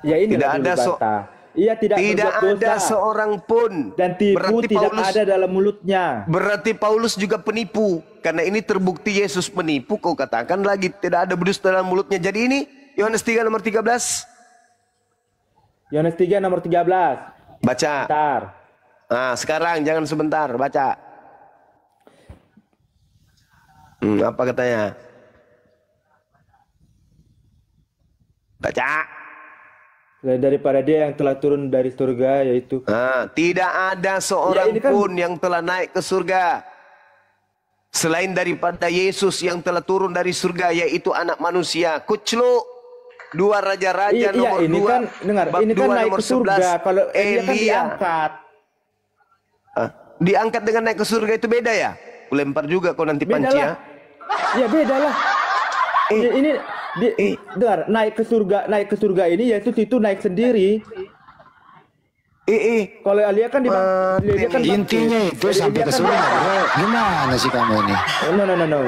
Ya ini Tidak dulu ada bantah. Ia tidak berbuat ada dosa seorang pun. dan tipu Berarti tidak Paulus ada dalam mulutnya. Berarti Paulus juga penipu. Karena ini terbukti Yesus penipu. Kau katakan lagi tidak ada berdusta dalam mulutnya. Jadi ini Yohanes 3 nomor 13. Yohanes 3 nomor 13. Baca. Bentar. Nah, sekarang jangan sebentar, baca. Apa katanya? Baca. Daripada dia yang telah turun dari surga, yaitu Tidak ada seorang kan pun yang telah naik ke surga selain daripada Yesus yang telah turun dari surga, yaitu anak manusia. Kucluk. Dua raja-raja nomor ini 2 kan dengar, bab ini kan 2 naik nomor ke surga. 11. Kalau Elia kan Elia diangkat. Diangkat dengan naik ke surga itu beda ya? Lempar juga kau nanti panci ya. Ya beda lah. Dengar, naik ke surga ini Yesus itu naik sendiri. Kalau Elia kan dia kan intinya itu sampai ke surga. Gimana sih kamu ini? No.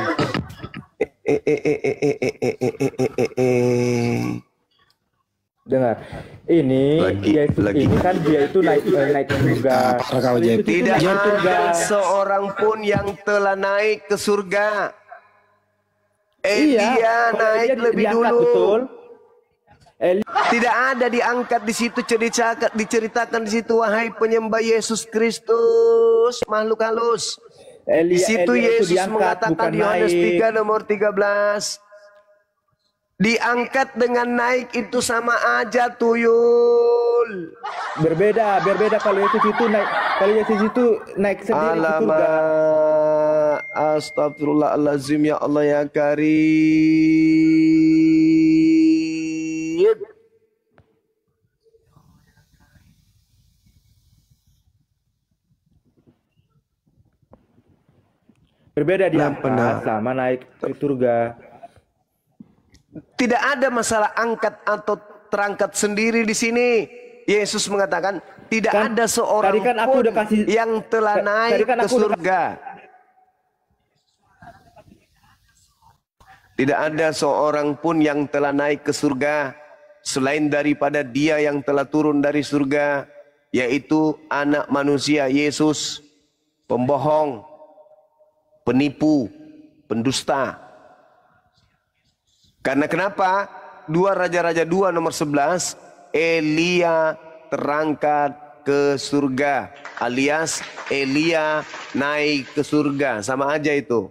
Dengar, ini Yesus ini kan dia itu naik ke surga. Tidak ada seorang pun yang telah naik ke surga. Elia naik lebih dulu. Betul. Tidak ada diangkat di situ, diceritakan di situ, wahai penyembah Yesus Kristus, makhluk halus. Di situ Yesus mengatakan di Yohanes 3 nomor 13, diangkat dengan naik itu sama aja tuyul. Berbeda kalau Yesus itu naik sendiri ke surga. Astagfirullahaladzim, ya Allah ya Karim. Berbeda diangkat sama naik ke surga. Tidak ada masalah angkat atau terangkat sendiri di sini. Yesus mengatakan tidak ada seorang pun yang telah naik ke surga. Tidak ada seorang pun yang telah naik ke surga selain daripada Dia yang telah turun dari surga, yaitu anak manusia Yesus, pembohong, penipu, pendusta. Karena kenapa? 2 Raja-Raja 2 nomor 11, Elia terangkat ke surga, alias Elia naik ke surga, sama aja itu.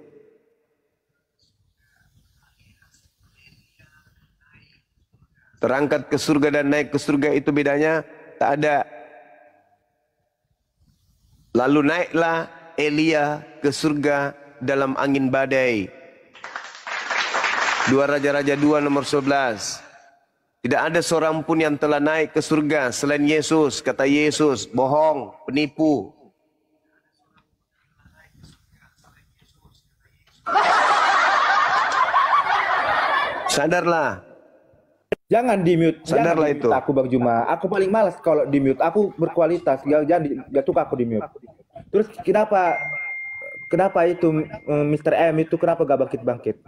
Terangkat ke surga dan naik ke surga itu bedanya tak ada. Lalu naiklah Elia ke surga dalam angin badai. 2 Raja-Raja 2 nomor 11. Tidak ada seorang pun yang telah naik ke surga selain Yesus. Kata Yesus, bohong, penipu. Sadarlah. Jangan di-mute. Sadarlah itu. Aku Bang Juma. Aku paling malas kalau di-mute. Aku berkualitas. Jangan suka aku di-mute. Terus kenapa itu Mr. M itu kenapa gak bangkit-bangkit?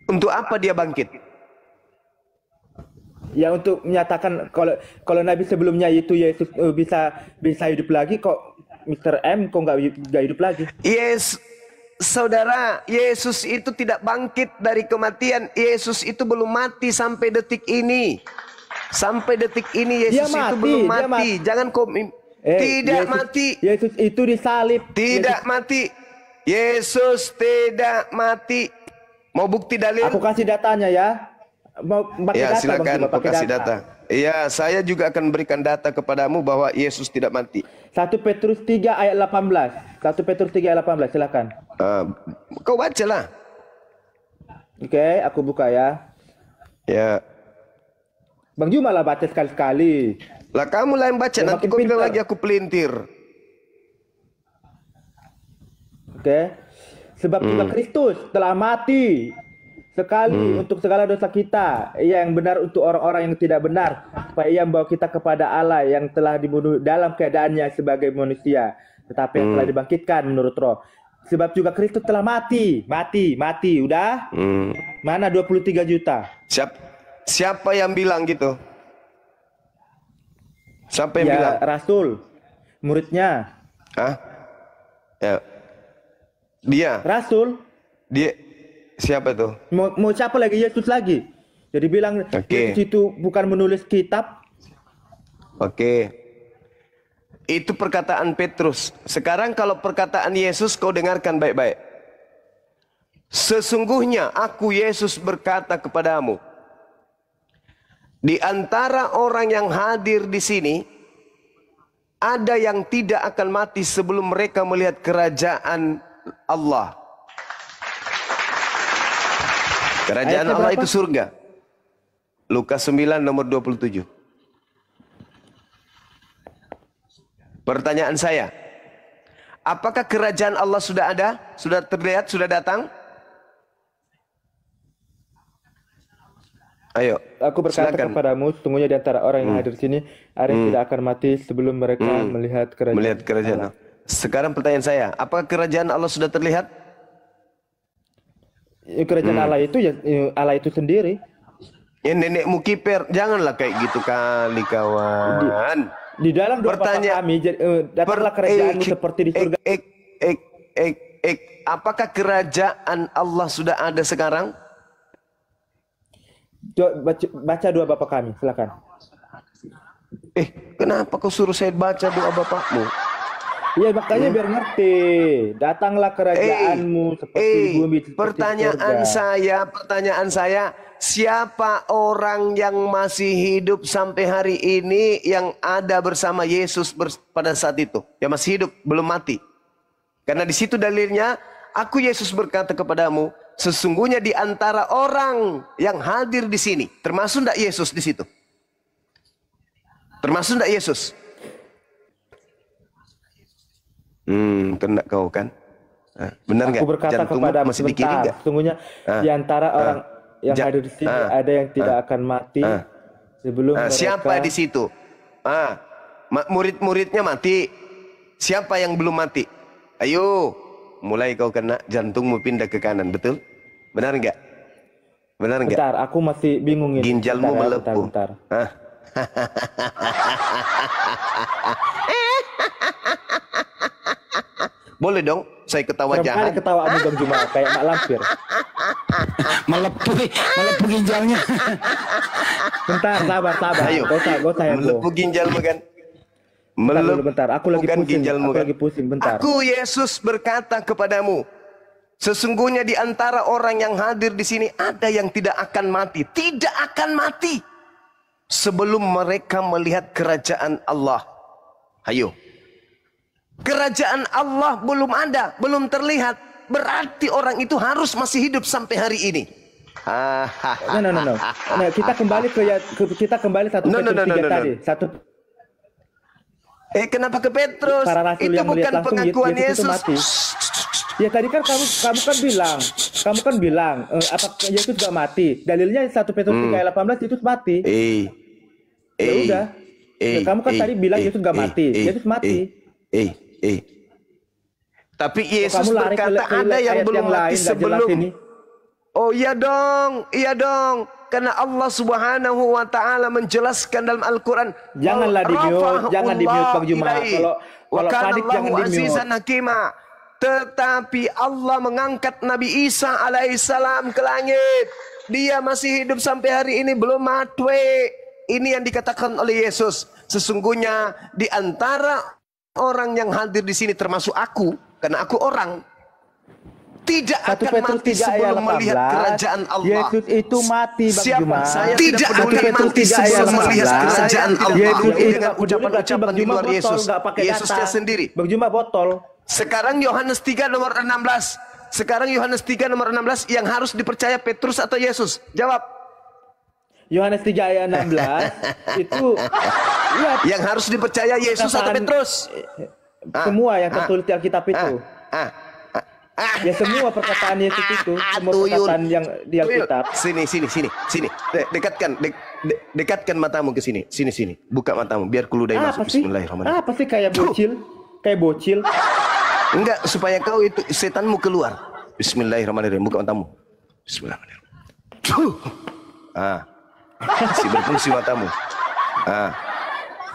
Untuk apa dia bangkit? Ya untuk menyatakan kalau Nabi sebelumnya itu Yesus bisa hidup lagi, kok Mr. M kok nggak hidup lagi? Yes, saudara, Yesus itu tidak bangkit dari kematian. Yesus itu belum mati sampai detik ini. Sampai detik ini Yesus itu belum mati. Jangan kau tidak Yesus, mati. Yesus itu disalib. Tidak mati. Yesus tidak mati. Mau bukti dalil? Aku kasih datanya ya. Mau pakai ya, data, silakan Bang, kau kasih data. Iya, saya juga akan berikan data kepadamu bahwa Yesus tidak mati. 1 Petrus 3 ayat 18. 1 Petrus 3 ayat 18, silakan. Kau bacalah. Oke, aku buka ya. Ya. Bang Juma lah baca sekali-sekali. Lah kamu lah yang baca, nanti kau bilang lagi aku pelintir. Oke. Sebab juga Kristus telah mati sekali untuk segala dosa kita, Ia yang benar untuk orang-orang yang tidak benar, supaya Ia membawa kita kepada Allah yang telah dibunuh dalam keadaannya sebagai manusia, tetapi yang telah dibangkitkan menurut Roh. Sebab juga Kristus telah mati, udah? Mana 23 juta? Siapa yang bilang gitu? Siapa yang Ya, bilang? Rasul, muridnya. Hah? Ya. Dia. Rasul. Dia siapa itu? Mau siapa lagi? Yesus lagi. Jadi bilang Oke. Yesus itu bukan menulis kitab. Oke. Itu perkataan Petrus. Sekarang kalau perkataan Yesus kau dengarkan baik-baik. Sesungguhnya aku Yesus berkata kepadamu. Di antara orang yang hadir di sini, ada yang tidak akan mati sebelum mereka melihat kerajaan Allah. Kerajaan Ayatnya Allah berapa? itu surga. Lukas 9 nomor 27. Pertanyaan saya, apakah kerajaan Allah sudah ada? Sudah terlihat? Sudah datang? Ayo, Aku berkata silakan. kepadamu, sesungguhnya di antara orang yang hadir di sini ada yang tidak akan mati sebelum mereka melihat kerajaan. Melihat kerajaan Allah. Sekarang pertanyaan saya, apakah kerajaan Allah sudah terlihat? Kerajaan Allah itu ya Allah itu sendiri. Ya nenekmu kiper, janganlah kayak gitu kali kawan. Di dalam doa Bapa kami, datanglah kerajaanmu seperti di surga. Apakah kerajaan Allah sudah ada sekarang? Baca doa Bapa kami, silakan. Kenapa kau suruh saya baca doa bapakmu? Iya makanya biar ngerti. Datanglah kerajaanmu seperti di bumi seperti Pertanyaan saya, siapa orang yang masih hidup sampai hari ini yang ada bersama Yesus pada saat itu? Yang masih hidup, belum mati. Karena di situ dalilnya, aku Yesus berkata kepadamu, sesungguhnya di antara orang yang hadir di sini, termasuk enggak Yesus di situ? Termasuk enggak Yesus? Kena kau kan? Benar nggak? Aku berkata kepada masih di kiri nggak? sesungguhnya di antara orang yang hadir di sini ada yang tidak akan mati sebelum mereka. Siapa di situ? Murid-muridnya mati. Siapa yang belum mati? Ayo, mulai kau kena jantungmu pindah ke kanan, betul? Benar nggak? Benar nggak? Bentar, aku masih bingung ini. Ginjalmu melepuh. Bentar. Boleh dong, saya ketawa Serem kali jahat. ketawamu Bang Juma, kayak Mak Lampir. Melepuh ginjalnya. Bentar, sabar. Ayo. Gak usah heboh. Melepuh ginjalmu kan? Bentar, aku lagi Bukan pusing. ginjalmu Aku kan? lagi pusing, bentar. Aku Yesus berkata kepadamu, sesungguhnya di antara orang yang hadir di sini ada yang tidak akan mati, tidak akan mati sebelum mereka melihat kerajaan Allah. Ayo. Kerajaan Allah belum ada, belum terlihat. Berarti orang itu harus masih hidup sampai hari ini. No. Nah, kita kembali kita kembali satu No. tadi. Satu Kenapa ke Petrus? para rasul Itu yang melihat bukan langsung pengakuan Yesus itu Yesus. mati. Ya tadi kan kamu kan bilang apa Yesus gak mati. Dalilnya 1 Petrus 3 ayat 18 Yesus mati. Ya udah. Ya, kamu kan tadi bilang Yesus gak mati. Yesus mati. Tapi Yesus Kamu lari berkata ke ada yang ayat belum mati lain, gak jelas sebelum. ini. Oh iya dong. Karena Allah Subhanahu wa taala menjelaskan dalam Al-Qur'an. Janganlah jangan di-mute Bang Juma. Kalau panik jangan di-mute. Tetapi Allah mengangkat Nabi Isa alaihissalam ke langit. Dia masih hidup sampai hari ini, belum mati. Ini yang dikatakan oleh Yesus. Sesungguhnya di antara orang yang hadir di sini termasuk aku, karena aku orang, tidak akan mati sebelum melihat kerajaan Allah. Yesus itu mati Bang Juma. Saya tidak peduli mati sebelum melihat kerajaan Allah. Yesus itu Dengan ucapan-ucapan di luar Yesus. Yesusnya sendiri. Bang Juma botol. Sekarang Yohanes 3 nomor 16. Sekarang Yohanes 3 nomor 16 yang harus dipercaya Petrus atau Yesus? Jawab. Yohanes 3 ayat 16 itu ya, Yang harus dipercaya Yesus atau Petrus? Semua yang tertulis di Alkitab itu. Ya semua perkataan Yesus itu, semua perkataan yang di Alkitab. Sini. Dekatkan matamu ke sini. Sini. Buka matamu biar keludahi masuk. Bismillahirrahmanirrahim. Apa sih kayak bocil? Enggak, supaya kau itu setanmu keluar. Bismillahirrahmanirrahim. Buka matamu. Bismillahirrahmanirrahim. Si berfungsi matamu. Ah.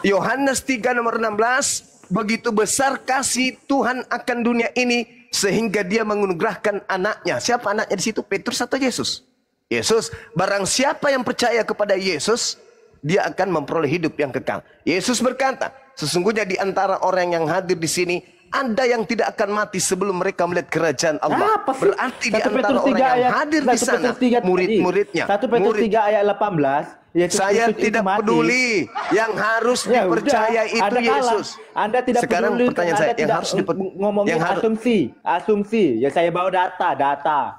Yohanes 3 nomor 16, begitu besar kasih Tuhan akan dunia ini sehingga dia menganugerahkan anaknya. Siapa anaknya di situ? Petrus atau Yesus? Yesus. Barang siapa yang percaya kepada Yesus, dia akan memperoleh hidup yang kekal. Yesus berkata, sesungguhnya di antara orang yang hadir di sini ada yang tidak akan mati sebelum mereka melihat kerajaan Allah. Berarti di antara orang yang hadir di sana, murid-muridnya. 1 Petrus 3 ayat 18. Saya tidak peduli. Yang harus dipercaya itu Yesus. Anda tidak Sekarang peduli. pertanyaan saya, yang harus ngomongin asumsi. Ya saya bawa data.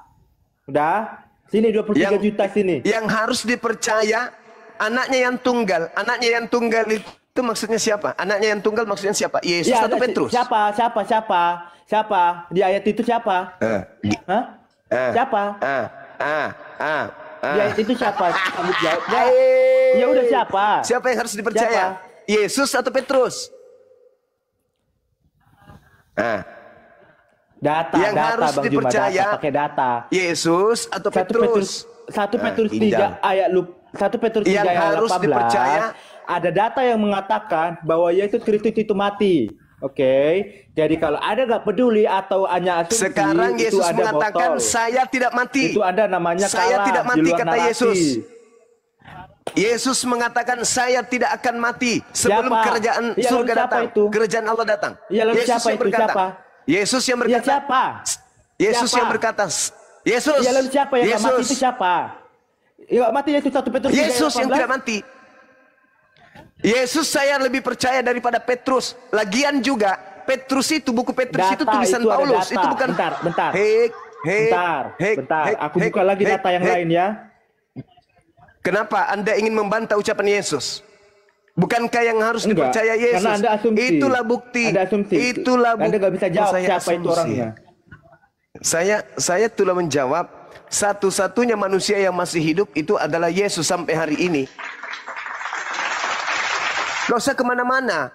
Udah? Sini 23 juta sini. Yang harus dipercaya anaknya yang tunggal. Anaknya yang tunggal itu maksudnya siapa? Anaknya yang tunggal maksudnya siapa? Yesus atau Petrus? Siapa? Di ayat itu siapa? Hah? Siapa? Di ayat itu siapa? Kamu jawab. Ya udah siapa? Siapa yang harus dipercaya? Yesus atau Petrus? Data, yang harus Bang dipercaya Juma, pakai data. Yesus atau Petrus? 1 Petrus 3 ayat 1 Petrus 3 yang ayat harus 18. Dipercaya. Ada data yang mengatakan bahwa Yesus Kristus itu mati. Oke. Jadi kalau ada nggak peduli atau hanya asumsi, sekarang Yesus itu ada mengatakan botol. Saya tidak mati. Itu ada namanya saya kalah tidak di mati luar kata narasi. Yesus. Yesus mengatakan saya tidak akan mati sebelum Siapa? kerajaan Ya, surga siapa datang. itu? Kerajaan Allah datang. Ya, lalu Yesus siapa yang itu? berkata. Siapa? Yesus yang berkata. Ya siapa? Yesus Siapa? yang berkata. Yesus. Ya lalu siapa yang nggak mati itu siapa? Ya mati Yesus 1 Petrus 3 ayat 18. Yesus yang tidak mati. Yesus saya lebih percaya daripada Petrus. Lagian juga Petrus itu, buku Petrus itu tulisan itu Paulus. Itu bukan. Bentar. Bentar. Aku buka lagi data yang lain ya. Kenapa Anda ingin membantah ucapan Yesus? Bukankah yang harus dipercaya Yesus? Karena Anda asumsi. Itulah bukti. Anda asumsi. Itulah bukti. Anda nggak bisa jawab siapa asumsi. itu orangnya. Saya telah menjawab. Satu-satunya manusia yang masih hidup itu adalah Yesus sampai hari ini. Gak usah kemana-mana.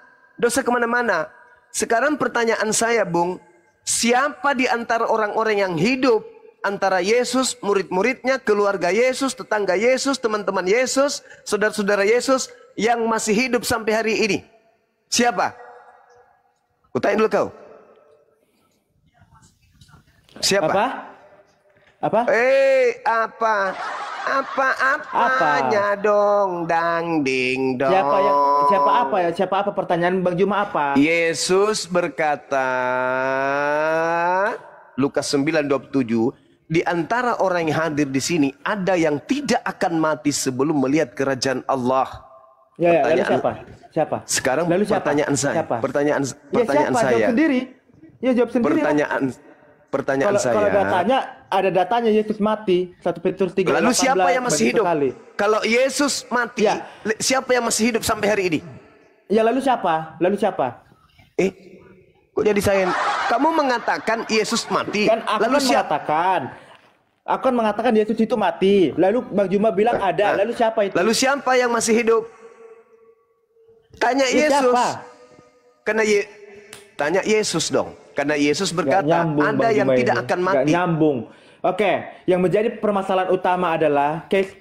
Sekarang pertanyaan saya, Bung. Siapa di antara orang-orang yang hidup antara Yesus, murid-muridnya, keluarga Yesus, tetangga Yesus, teman-teman Yesus, saudara-saudara Yesus yang masih hidup sampai hari ini? Siapa? Kutanya dulu kau. Siapa? Apa? Apanya dong, dang ding dong. Siapa apa pertanyaan Bang Juma apa? Yesus berkata, Lukas 9:27, di antara orang yang hadir di sini ada yang tidak akan mati sebelum melihat kerajaan Allah. Lalu siapa? Sekarang lalu pertanyaan saya. Siapa? Pertanyaan siapa? saya. Jawab sendiri. Ya jawab sendiri. Pertanyaan saya. Kalau ada datanya Yesus mati 1 Petrus 3. Lalu siapa yang masih hidup? Sekali. Kalau Yesus mati, siapa yang masih hidup sampai hari ini? Ya lalu siapa? Kok jadi saya? Kamu mengatakan Yesus mati. Kan aku lalu Aku kan mengatakan Yesus itu mati. Lalu Bang Juma bilang ada. Lalu siapa itu? Lalu siapa yang masih hidup? Tanya Yesus. Siapa? Tanya Yesus dong. Karena Yesus berkata, ada yang tidak akan mati. Gak nyambung. Oke, yang menjadi permasalahan utama adalah case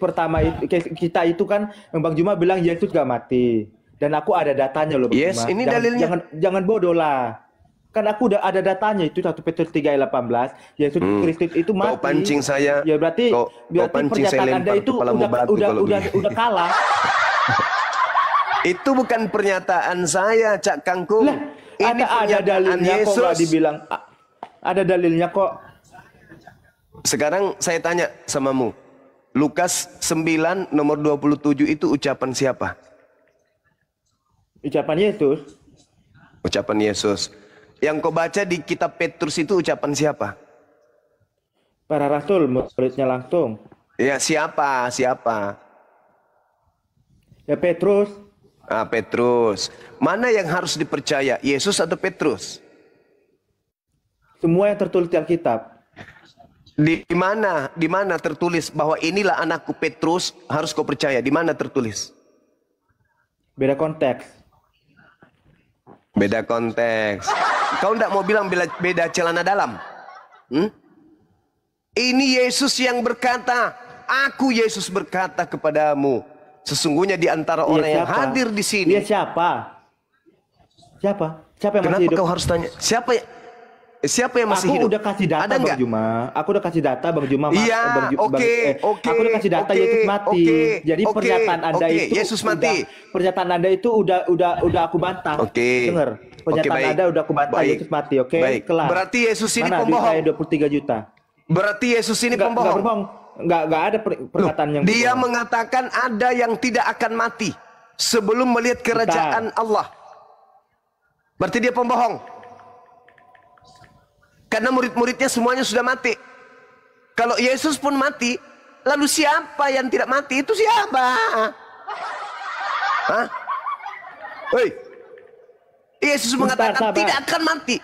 kita itu kan Bang Juma bilang Yesus gak mati. Dan aku ada datanya loh Bang Juma. Ini dalilnya. Jangan bodoh lah. Kan aku udah ada datanya itu 1 Petrus 3 ayat 18. Yesus Kristus itu mati. Kau pancing saya. Ya berarti pernyataan Anda itu udah kalah. Itu bukan pernyataan saya, Cak Kangkung. Ini ada dalilnya Yesus. kok nggak dibilang. Ada dalilnya kok. Sekarang saya tanya samamu. Lukas 9 nomor 27 itu ucapan siapa? Ucapan Yesus. Ucapan Yesus. Yang kau baca di kitab Petrus itu ucapan siapa? Para rasul, muridnya langsung. Ya siapa? Ya Petrus. Petrus. Mana yang harus dipercaya? Yesus atau Petrus? Semua yang tertulis di Alkitab. Di mana tertulis bahwa inilah anakku Petrus, harus kau percaya? Di mana tertulis? Beda konteks. Kau tidak mau bilang beda celana dalam? Ini Yesus yang berkata, aku Yesus berkata kepadamu, Sesungguhnya di antara Iya, orang yang siapa? hadir di sini. Iya, siapa? Siapa? Siapa yang masih Kenapa hidup? kau harus tanya? Siapa yang masih Aku hidup? udah kasih data Ada Bang nggak? Juma. Aku udah kasih data Bang Juma. Iya, oke. Aku udah kasih data Yesus mati. Jadi pernyataan Anda oke, itu Yesus mati. Pernyataan Anda itu udah aku bantah. Oke. Dengar. Pernyataan baik. Anda udah aku bantah Baik. Yesus mati, oke? Baik. Kelar. Berarti Yesus ini Mana pembohong. duit saya 23 juta. Berarti Yesus ini Enggak pembohong. berbohong. Enggak ada pernyataan yang Dia berbohong. mengatakan ada yang tidak akan mati sebelum melihat kerajaan Allah. Berarti dia pembohong. Karena murid-muridnya semuanya sudah mati. Kalau Yesus pun mati, lalu siapa yang tidak mati? Itu siapa? Hah? Hei. Yesus mengatakan sabar. tidak akan mati.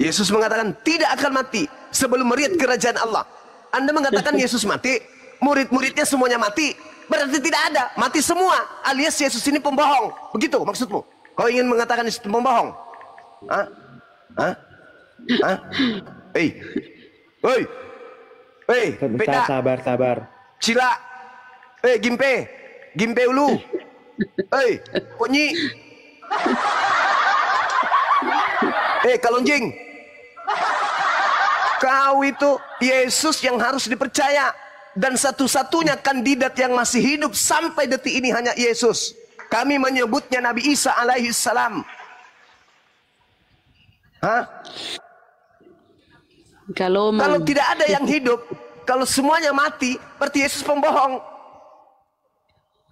Yesus mengatakan tidak akan mati sebelum melihat kerajaan Allah. Anda mengatakan Yesus mati, murid-muridnya semuanya mati. Berarti tidak ada, mati semua. Alias Yesus ini pembohong. Begitu maksudmu? Kau ingin mengatakan Yesus pembohong? Hah? Hah? Hah? Hei. Hei. Hei, Bentar, Peda. sabar. Cila. Hei, Gimpe. Gimpe ulu. Hei, Konyi. Hei, Kalonjing. Kau itu Yesus yang harus dipercaya. Dan satu-satunya kandidat yang masih hidup sampai detik ini hanya Yesus. Kami menyebutnya Nabi Isa alaihi salam. Hah? Kalau tidak ada yang hidup, kalau semuanya mati, berarti Yesus pembohong.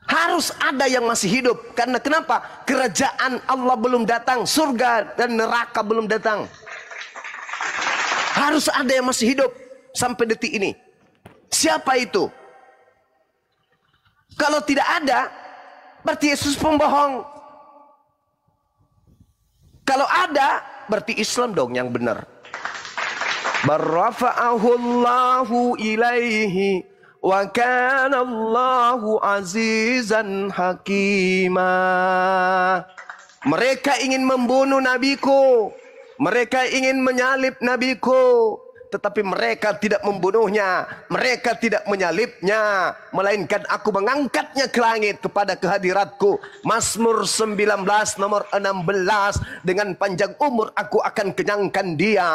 Harus ada yang masih hidup. Karena kenapa? Kerajaan Allah belum datang, surga dan neraka belum datang. Harus ada yang masih hidup sampai detik ini. Siapa itu? Kalau tidak ada, berarti Yesus pembohong. Kalau ada, berarti Islam dong yang benar. Barrafa'ahu Allahu ilaihi wa kana Allahu azizan hakima. Mereka ingin membunuh nabiku, mereka ingin menyalib nabiku, tetapi mereka tidak membunuhnya, mereka tidak menyalibnya, melainkan aku mengangkatnya ke langit kepada kehadiratku. Mazmur 19 nomor 16, dengan panjang umur aku akan kenyangkan dia.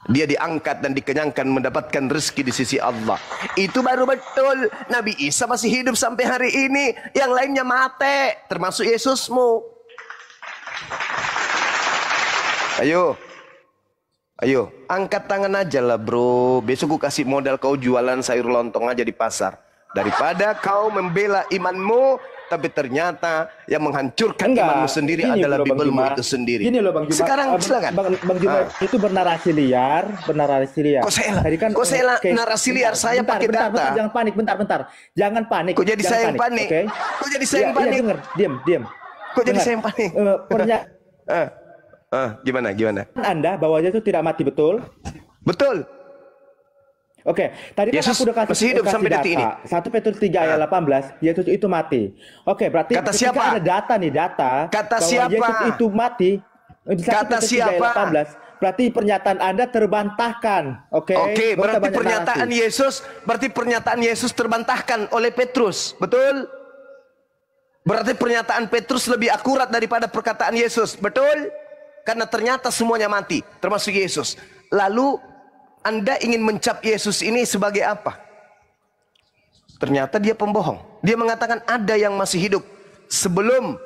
Dia diangkat dan dikenyangkan, mendapatkan rezeki di sisi Allah. Itu baru betul. Nabi Isa masih hidup sampai hari ini. Yang lainnya mati, termasuk Yesusmu. Ayo, angkat tangan aja lah bro. Besok gue kasih modal kau jualan sayur lontong aja di pasar. Daripada kau membela imanmu, tapi ternyata yang menghancurkan imanmu sendiri adalah Bibelmu itu sendiri. Gini loh Bang Juma. Sekarang silakan. Bang Juma itu bernarasi liar. Kok saya narasi liar? Saya pakai data. Bentar, jangan panik, bentar. Jangan panik. Kok jadi saya yang panik? Okay? Kok jadi saya yang panik? Denger, diam. Kok jadi saya yang panik? Gimana? Anda bahwa Yesus tidak mati, betul? Betul. Oke, tadi kan Yesus aku udah masih hidup sampai data. detik ini. 1 Petrus 3 ayat 18, Yesus itu mati. Oke, berarti kata ketika siapa? ada data Kata bahwa siapa? Yesus itu mati. Di 1 Kata Petrus 3 ayat siapa? 18, berarti pernyataan Anda terbantahkan. Oke, berarti pernyataan Yesus terbantahkan oleh Petrus. Betul? Berarti pernyataan Petrus lebih akurat daripada perkataan Yesus. Betul? Karena ternyata semuanya mati, termasuk Yesus. Lalu Anda ingin mencap Yesus ini sebagai apa? Ternyata dia pembohong. Dia mengatakan ada yang masih hidup. Sebelum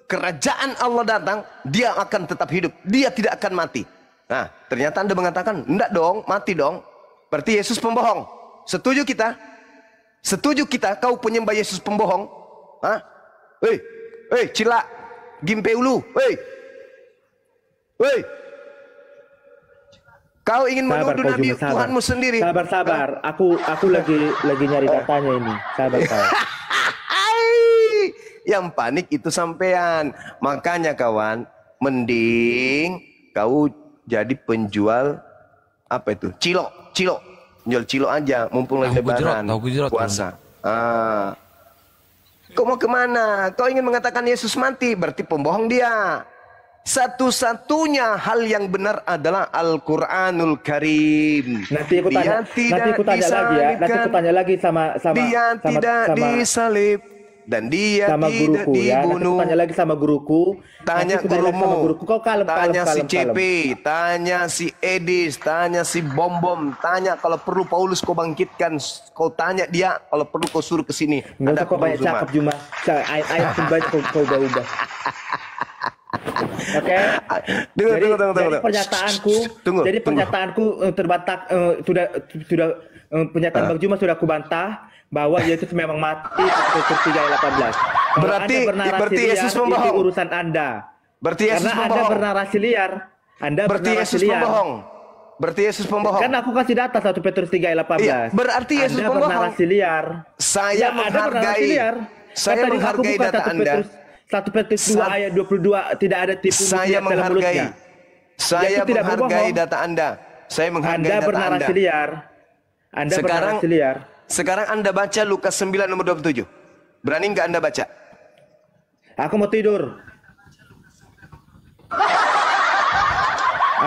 kerajaan Allah datang, dia akan tetap hidup. Dia tidak akan mati. Nah, ternyata Anda mengatakan, enggak dong, mati dong. Berarti Yesus pembohong. Setuju kita? Setuju kita kau penyembah Yesus pembohong? Hah? Hei, Cila, Gimpe Ulu, hei. Kau ingin menuduh Nabi Tuhanmu sendiri. Sabar. Aku lagi nyari datanya ini. Sabar. Yang panik itu sampean. Makanya kawan, mending kau jadi penjual apa itu? Cilok. Jual cilok aja, mumpung lagi lebaran, puasa. Kau mau kemana? Kau ingin mengatakan Yesus mati, berarti pembohong dia. Satu-satunya hal yang benar adalah Al-Quranul Karim. Nanti aku tanya, nanti aku tanya lagi ya. Nanti aku tanya lagi sama tidak disalib dan dia sama tidak guruku ya. Nanti aku dibunuh. tanya lagi sama guruku. Tanya Nanti aku tanya lagi sama gurumu, guruku. Kau kalem, tanya si kalem, CP, tanya si Edis, tanya si Bom, tanya kalau perlu Paulus kau bangkitkan, kau tanya dia, kalau perlu kau suruh ke sini. Nggak usah kau Paulus banyak cakap Juma. Ayat banyak kau ubah-ubah. Oke. Jadi pernyataanku, pernyataanku terbantah sudah pernyataan Bang Juma sudah aku bantah bahwa Yesus memang mati Petrus 3:18. Berarti Yesus membohong. Itu urusan Anda. Berarti Yesus Karena membohong. Anda bernarasi liar. Berarti Yesus membohong. Berarti Yesus membohong. Kan aku kasih data 1 Petrus 3:18. Iya, berarti Yesus Anda membohong. bernarasi liar. Saya menghargai. Saya menghargai data Anda. 1 Petrus 2 ayat 22 tidak ada tipu Saya muslihat dalam mulutnya. Saya tidak menghargai berbohong. data Anda. Saya menghargai Anda data bernarasi Anda. liar. Anda bernarasi liar. Sekarang Anda baca Lukas 9 nomor 27. Berani nggak Anda baca? Aku mau tidur.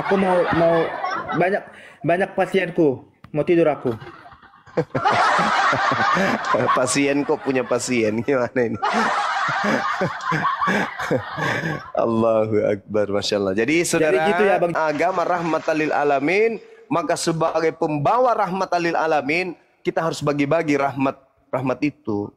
Aku mau banyak pasienku. Mau tidur aku. Pasien kok punya pasien gimana ini? Allahu Akbar, Masya Allah. Jadi saudara, gitu ya, Bang. agama rahmatan lil alamin, maka sebagai pembawa rahmatan lil alamin, kita harus bagi-bagi rahmat itu.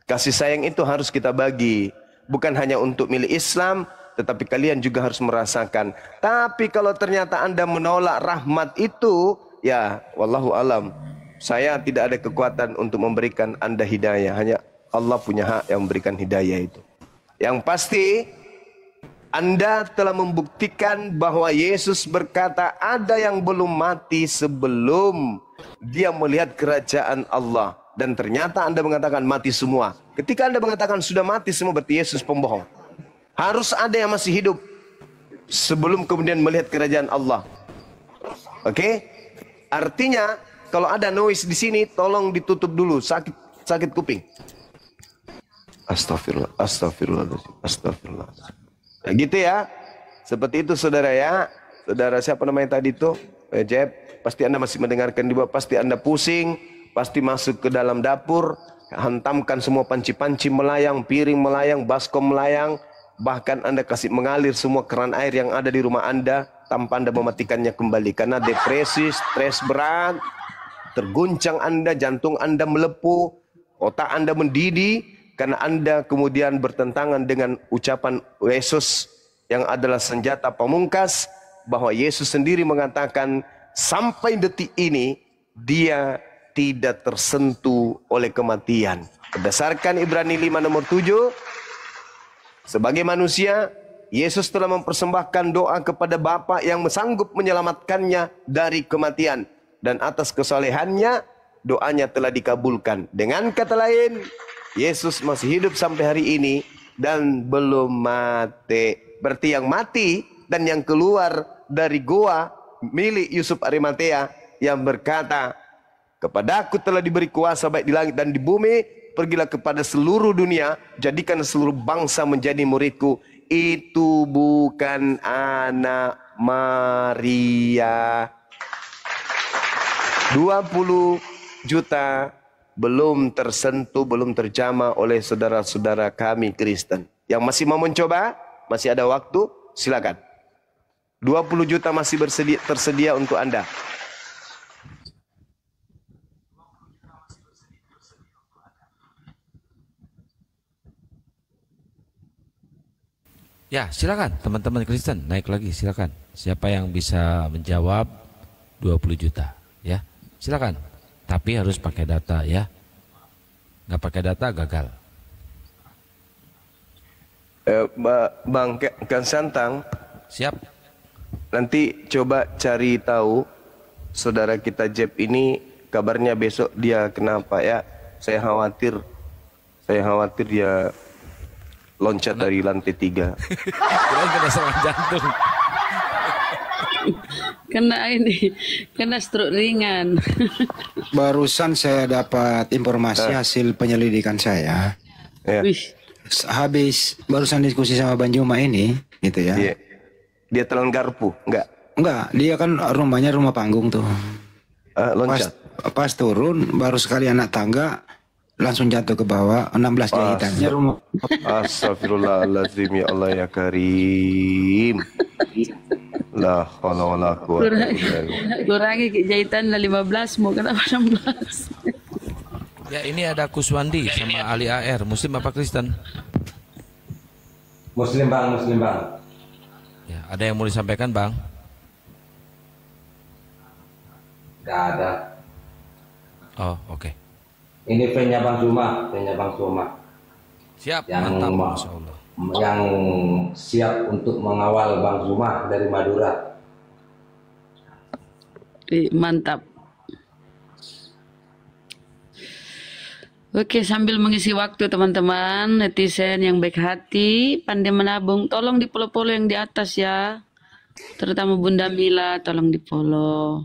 Kasih sayang itu harus kita bagi. Bukan hanya untuk milik Islam, tetapi kalian juga harus merasakan. Tapi kalau ternyata Anda menolak rahmat itu, ya wallahu alam. Saya tidak ada kekuatan untuk memberikan Anda hidayah. Hanya Allah punya hak yang memberikan hidayah itu. Yang pasti, Anda telah membuktikan bahwa Yesus berkata ada yang belum mati sebelum dia melihat kerajaan Allah. Dan ternyata Anda mengatakan mati semua. Ketika Anda mengatakan sudah mati semua, berarti Yesus pembohong. Harus ada yang masih hidup sebelum kemudian melihat kerajaan Allah. Oke? Artinya, kalau ada noise di sini, tolong ditutup dulu. Sakit kuping. Astagfirullah, astagfirullah, astagfirullah. Ya, gitu ya. Seperti itu saudara ya. Saudara siapa namanya tadi itu? Jeb. Pasti Anda masih mendengarkan di bawah. Pasti Anda pusing. Pasti masuk ke dalam dapur. Hantamkan semua panci-panci melayang, piring melayang, baskom melayang. Bahkan Anda kasih mengalir semua keran air yang ada di rumah Anda. Tanpa Anda mematikannya kembali. Karena depresi, stres berat. Terguncang Anda, jantung Anda melepuh. Otak Anda mendidih. Karena Anda kemudian bertentangan dengan ucapan Yesus yang adalah senjata pamungkas, bahwa Yesus sendiri mengatakan sampai detik ini dia tidak tersentuh oleh kematian. Berdasarkan Ibrani 5 nomor 7, sebagai manusia Yesus telah mempersembahkan doa kepada Bapa yang sanggup menyelamatkannya dari kematian, dan atas kesolehannya doanya telah dikabulkan. Dengan kata lain, Yesus masih hidup sampai hari ini dan belum mati. Berarti yang mati dan yang keluar dari goa milik Yusuf Arimatea yang berkata, kepadaku telah diberi kuasa baik di langit dan di bumi, pergilah kepada seluruh dunia, jadikan seluruh bangsa menjadi muridku. Itu bukan anak Maria. 20 juta belum tersentuh, belum terjamah oleh saudara-saudara kami Kristen. Yang masih mau mencoba, masih ada waktu, silakan. 20 juta masih tersedia untuk Anda. Ya, silakan teman-teman Kristen, naik lagi silakan. Siapa yang bisa menjawab 20 juta, ya. Silakan. Tapi harus pakai data ya. Nggak pakai data gagal. Bang Kan Santang. Siap. Nanti coba cari tahu saudara kita Jeb ini kabarnya besok dia kenapa ya. Saya khawatir dia loncat dari lantai 3. Kena serangan jantung. Kena stroke ringan. Barusan saya dapat informasi hasil penyelidikan saya. Ya. Wih, Habis barusan diskusi sama Bang Juma ini, gitu ya. Iya. Dia telan garpu, enggak? Enggak, dia kan rumahnya rumah panggung tuh. Loncat. Pas turun baru sekali anak tangga langsung jatuh ke bawah, 16 jahitannya rumah. Astagfirullahaladzim, ya Allah ya Karim. La haula wala quwwata illa billah. Kurangi jahitan 15 mau kenapa 16? Ya, ini ada Kuswandi sama Ali AR, Muslim apa Kristen? Muslim bang, Muslim bang. Ya, ada yang mau disampaikan bang? Gak ada. Oh, oke. Ini fan-nya Bang Zuma, fan-nya Bang Zuma. Siap, Yang mantap, Masya Allah. Yang siap untuk mengawal Bang Zuma dari Madura. Mantap. Oke, sambil mengisi waktu teman-teman, netizen yang baik hati, pandai menabung, tolong di follow-follow yang di atas ya. Terutama Bunda Mila, tolong di follow.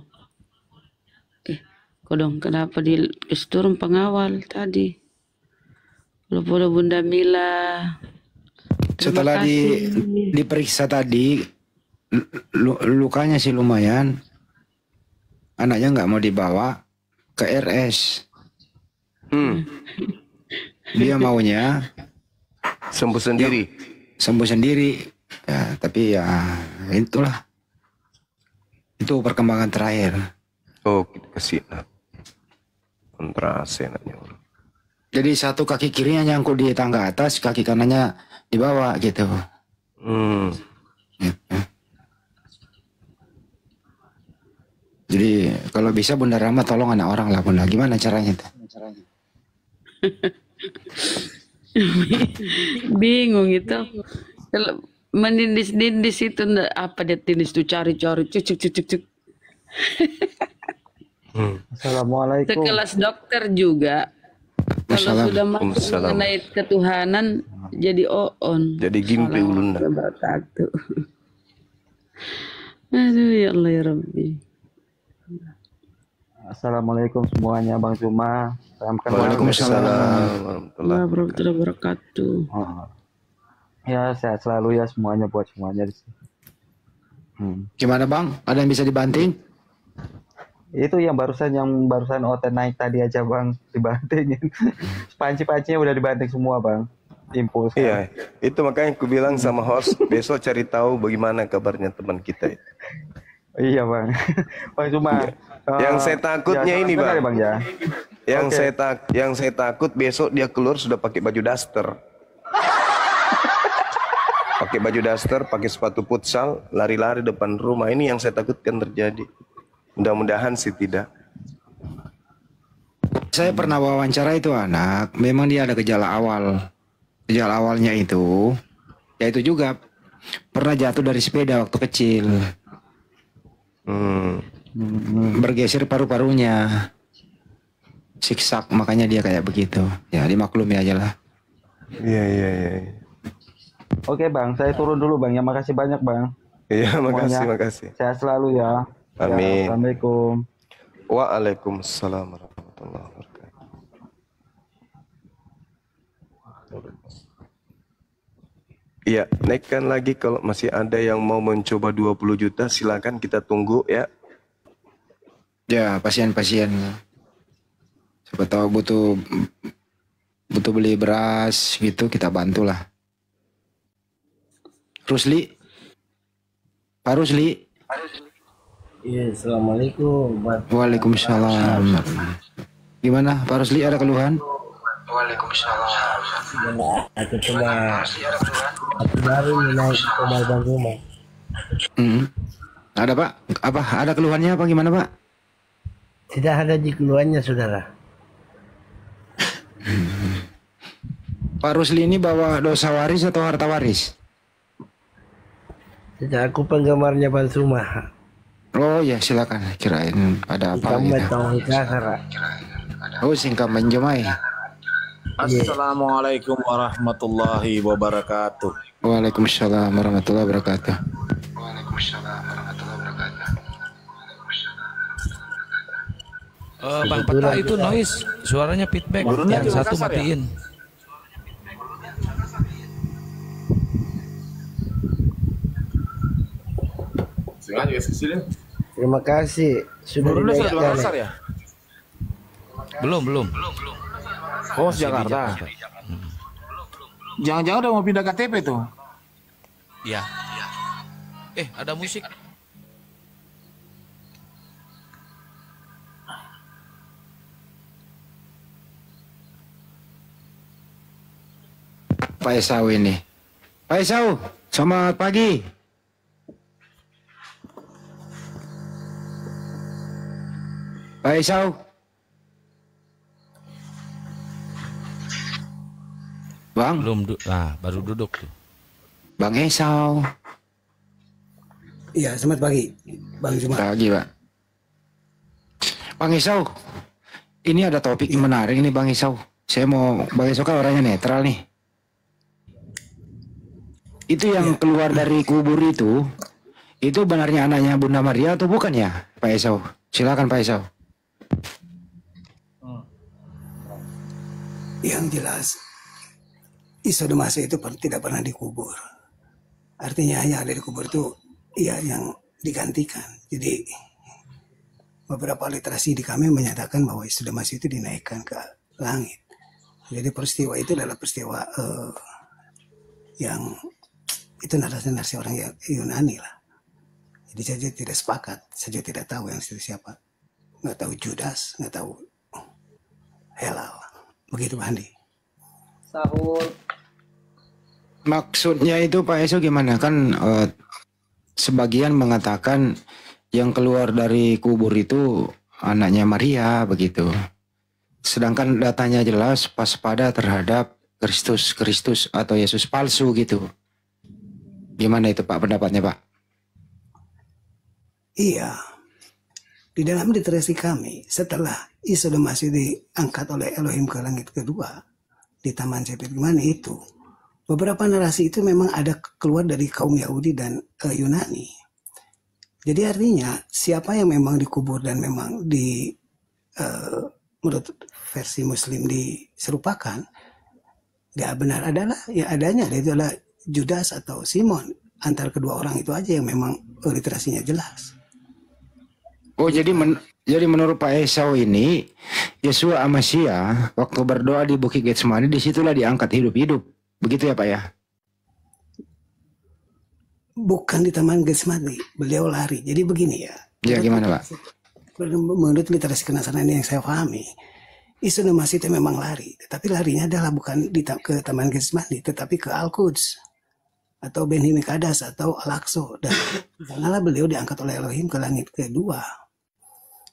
Kodong, kenapa di turun pengawal tadi? Follow Bunda Mila. Setelah diperiksa tadi, lukanya sih lumayan. Anaknya nggak mau dibawa ke RS. Dia maunya Sembuh sendiri. sembuh sendiri. Ya, tapi ya itulah. Itu perkembangan terakhir. Oh, kita kasih kontrase nanya. Jadi satu kaki kirinya nyangkut di tangga atas, kaki kanannya dibawa gitu. Gitu. Jadi kalau bisa Bunda Rama tolong anak orang lah Bunda. Gimana caranya tuh? Bingung itu. Kalau menindis-nindis itu apa dia tindis tuh cari-cari cuk. Assalamualaikum. Sekelas dokter juga. Kalau sudah masuk mengenai ketuhanan jadi on. Jadi gimpi ulun. Aduh ya Allah ya Rabbi. Assalamualaikum semuanya Bang Zuma. Waalaikumsalam warahmatullahi wabarakatuh. Ya sehat selalu ya semuanya buat semuanya di sini. Gimana Bang? Ada yang bisa dibanting? Itu yang barusan OT naik tadi aja Bang, dibantingin. Panci-pancinya udah dibanting semua Bang. Impuls. Iya, itu makanya aku bilang sama host besok cari tahu bagaimana kabarnya teman kita itu. Iya Bang. Bang Zuma. Yang saya takutnya ini Bang. Ya, Bang ya. Yang saya takut besok dia keluar sudah pakai baju daster. Pakai baju daster, pakai sepatu futsal, lari-lari depan rumah. Ini yang saya takutkan terjadi. Mudah-mudahan sih tidak. Saya pernah wawancara itu anak, memang dia ada gejala awal. Gejala awalnya itu, ya itu juga pernah jatuh dari sepeda waktu kecil. Bergeser paru-parunya. Siksak, makanya dia kayak begitu. Ya dimaklumi aja lah. Iya. Oke Bang, saya turun dulu Bang. Ya makasih banyak Bang. Iya, Semuanya makasih. Sehat selalu ya. Amin. Ya, Assalamualaikum. Waalaikumsalam warahmatullahi wabarakatuh. Iya, naikkan lagi kalau masih ada yang mau mencoba 20 juta silakan kita tunggu ya. Ya pasien-pasien. Siapa tahu butuh beli beras gitu, kita bantulah. Rusli, Pak Rusli. Iya, assalamualaikum. Waalaikumsalam. Gimana Pak Rusli, ada keluhan? Aku baru naik ke Bang Zuma. Ada Pak? Apa? Ada keluhannya apa gimana Pak? Tidak ada di keluarnya saudara. Pak Rusli ini bawa dosa waris atau harta waris? Tidak, aku penggemarnya Bang Zuma. Oh ya silakan. Kirain ada apa Kamu gitu. tahu kakak. Oh singkat menjemai. Assalamualaikum warahmatullahi wabarakatuh. Waalaikumsalam warahmatullahi wabarakatuh. Bang Peta itu noise, suaranya feedback. Yang satu matiin. Terima kasih sudah dinaikkan. ya? Belum. Oh, Masih di Jakarta. Hmm. Jangan-jangan udah mau pindah KTP tuh. Ya. Ada musik. Pak Esau ini. Pak Esau, selamat pagi. Pak Esau. Bang, Baru duduk tuh. Bang Esau. Iya, selamat pagi, Bang Zuma. Pagi, Pak. Bang Esau, ini ada topik yang menarik ini Bang Esau. Bang Esau kan orangnya netral nih. Itu yang keluar dari kubur itu benarnya anaknya Bunda Maria atau bukan ya, Pak Esau? Silakan Pak Esau. Yang jelas, Isa Damasi itu tidak pernah dikubur. Artinya yang ada di kubur itu ya yang digantikan. Jadi beberapa literasi di kami menyatakan bahwa Isa Damasi itu dinaikkan ke langit. Jadi peristiwa itu adalah peristiwa yang itu narasi orang Yunani lah. Jadi saya tidak sepakat, saya tidak tahu yang itu siapa. Nggak tahu Judas, nggak tahu Helal. Begitu Pak Andi. Sahur. Maksudnya itu Pak Esau gimana? Kan sebagian mengatakan yang keluar dari kubur itu anaknya Maria begitu. Sedangkan datanya jelas pas pada terhadap Kristus atau Yesus palsu gitu. Gimana itu Pak pendapatnya Pak? Iya. Di dalam literasi kami setelah Isa Damasi diangkat oleh Elohim ke langit kedua di Taman Gimana itu. Beberapa narasi itu memang ada keluar dari kaum Yahudi dan Yunani. Jadi artinya siapa yang memang dikubur dan memang menurut versi Muslim diserupakan, ya benar adalah ya adanya itu adalah Judas atau Simon. Antara kedua orang itu aja yang memang literasinya jelas. Oh jadi menurut Pak Esau ini Yesua Amasia waktu berdoa di Bukit Getsemani disitulah diangkat hidup-hidup. Begitu ya Pak ya? Bukan di Taman Getsemani, beliau lari. Jadi begini ya. Ya gimana Pak? Menurut literasi kenasaran yang saya pahami, Isa Damasi itu memang lari. Tetapi larinya adalah bukan ke Taman Getsemani, tetapi ke Al-Quds atau Ben Himikadas atau Al-Aqsa. Dan sanalah beliau diangkat oleh Elohim ke langit kedua.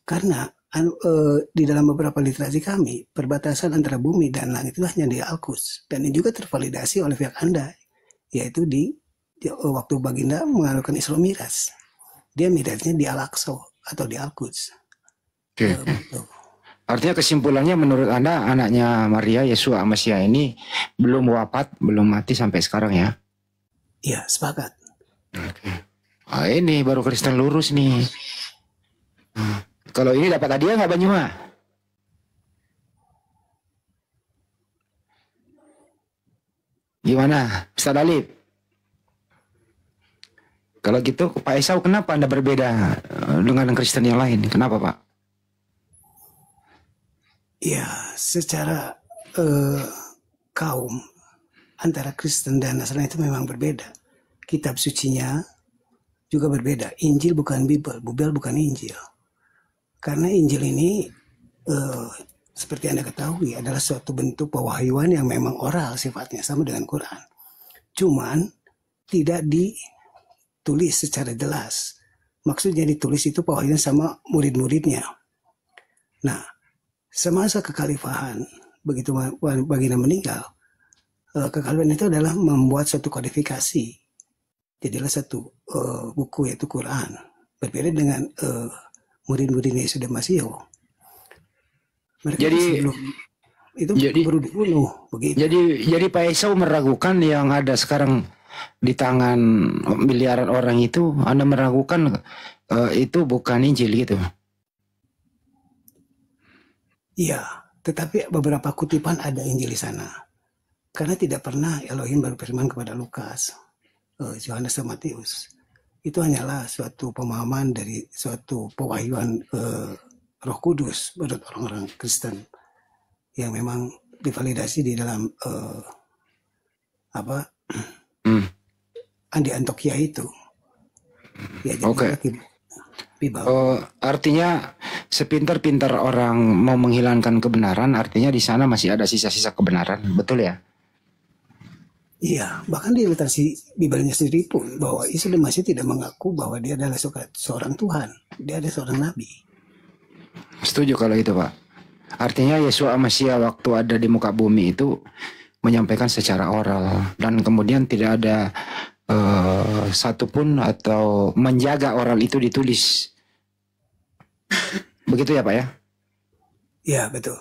Karena di dalam beberapa literasi kami, perbatasan antara bumi dan langit itu hanya di Al-Quds. Dan ini juga tervalidasi oleh pihak Anda, yaitu di waktu Baginda mengalukan Isra Mi'raj. Dia mirajnya di Al-Aqsa atau di Al-Quds. Oke. Artinya kesimpulannya menurut Anda anaknya Maria Yesua Amasia ini belum wafat, belum mati sampai sekarang ya? Iya, sepakat. Oke. Ah, ini baru Kristen lurus nih. Kalau ini dapat hadiah nggak Banyuma? Gimana, Ustaz Alif? Kalau gitu Pak Esau kenapa Anda berbeda dengan Kristen yang lain? Kenapa Pak? Ya, secara kaum antara Kristen dan Nasrani itu memang berbeda. Kitab sucinya juga berbeda. Injil bukan Bible, Bible bukan Injil. Karena Injil ini seperti Anda ketahui adalah suatu bentuk pewahyuan yang memang oral sifatnya sama dengan Quran. Cuman tidak ditulis secara jelas. Maksudnya ditulis itu pewahyuan sama murid-muridnya. Nah, semasa kekhalifahan begitu Baginda meninggal, kekhalifahan itu adalah membuat suatu kodifikasi. Jadilah satu buku yaitu Quran. Berbeda dengan murid-muridnya Yesus dan Masih. Mereka sebelum itu baru dibunuh begitu. Jadi Pak Esau meragukan yang ada sekarang di tangan miliaran orang itu, Anda meragukan itu bukan Injil gitu. Iya, tetapi beberapa kutipan ada Injil di sana. Karena tidak pernah Elohim berfirman kepada Lukas, Yohanes dan Matius. itu hanyalah suatu pemahaman dari suatu pewahyuan Roh Kudus menurut orang-orang Kristen yang memang divalidasi di dalam Andi Antioquia itu. Ya, Oke. Artinya sepintar-pintar orang mau menghilangkan kebenaran, artinya di sana masih ada sisa-sisa kebenaran, betul ya? Iya, bahkan di literasi Bibelnya sendiri pun bahwa Isa dan Masih tidak mengaku bahwa dia adalah seorang Tuhan, dia adalah seorang nabi. Setuju kalau itu, Pak. Artinya Yesua Masia waktu ada di muka bumi itu menyampaikan secara oral dan kemudian tidak ada satupun atau menjaga oral itu ditulis. Begitu ya, Pak ya? Iya, betul.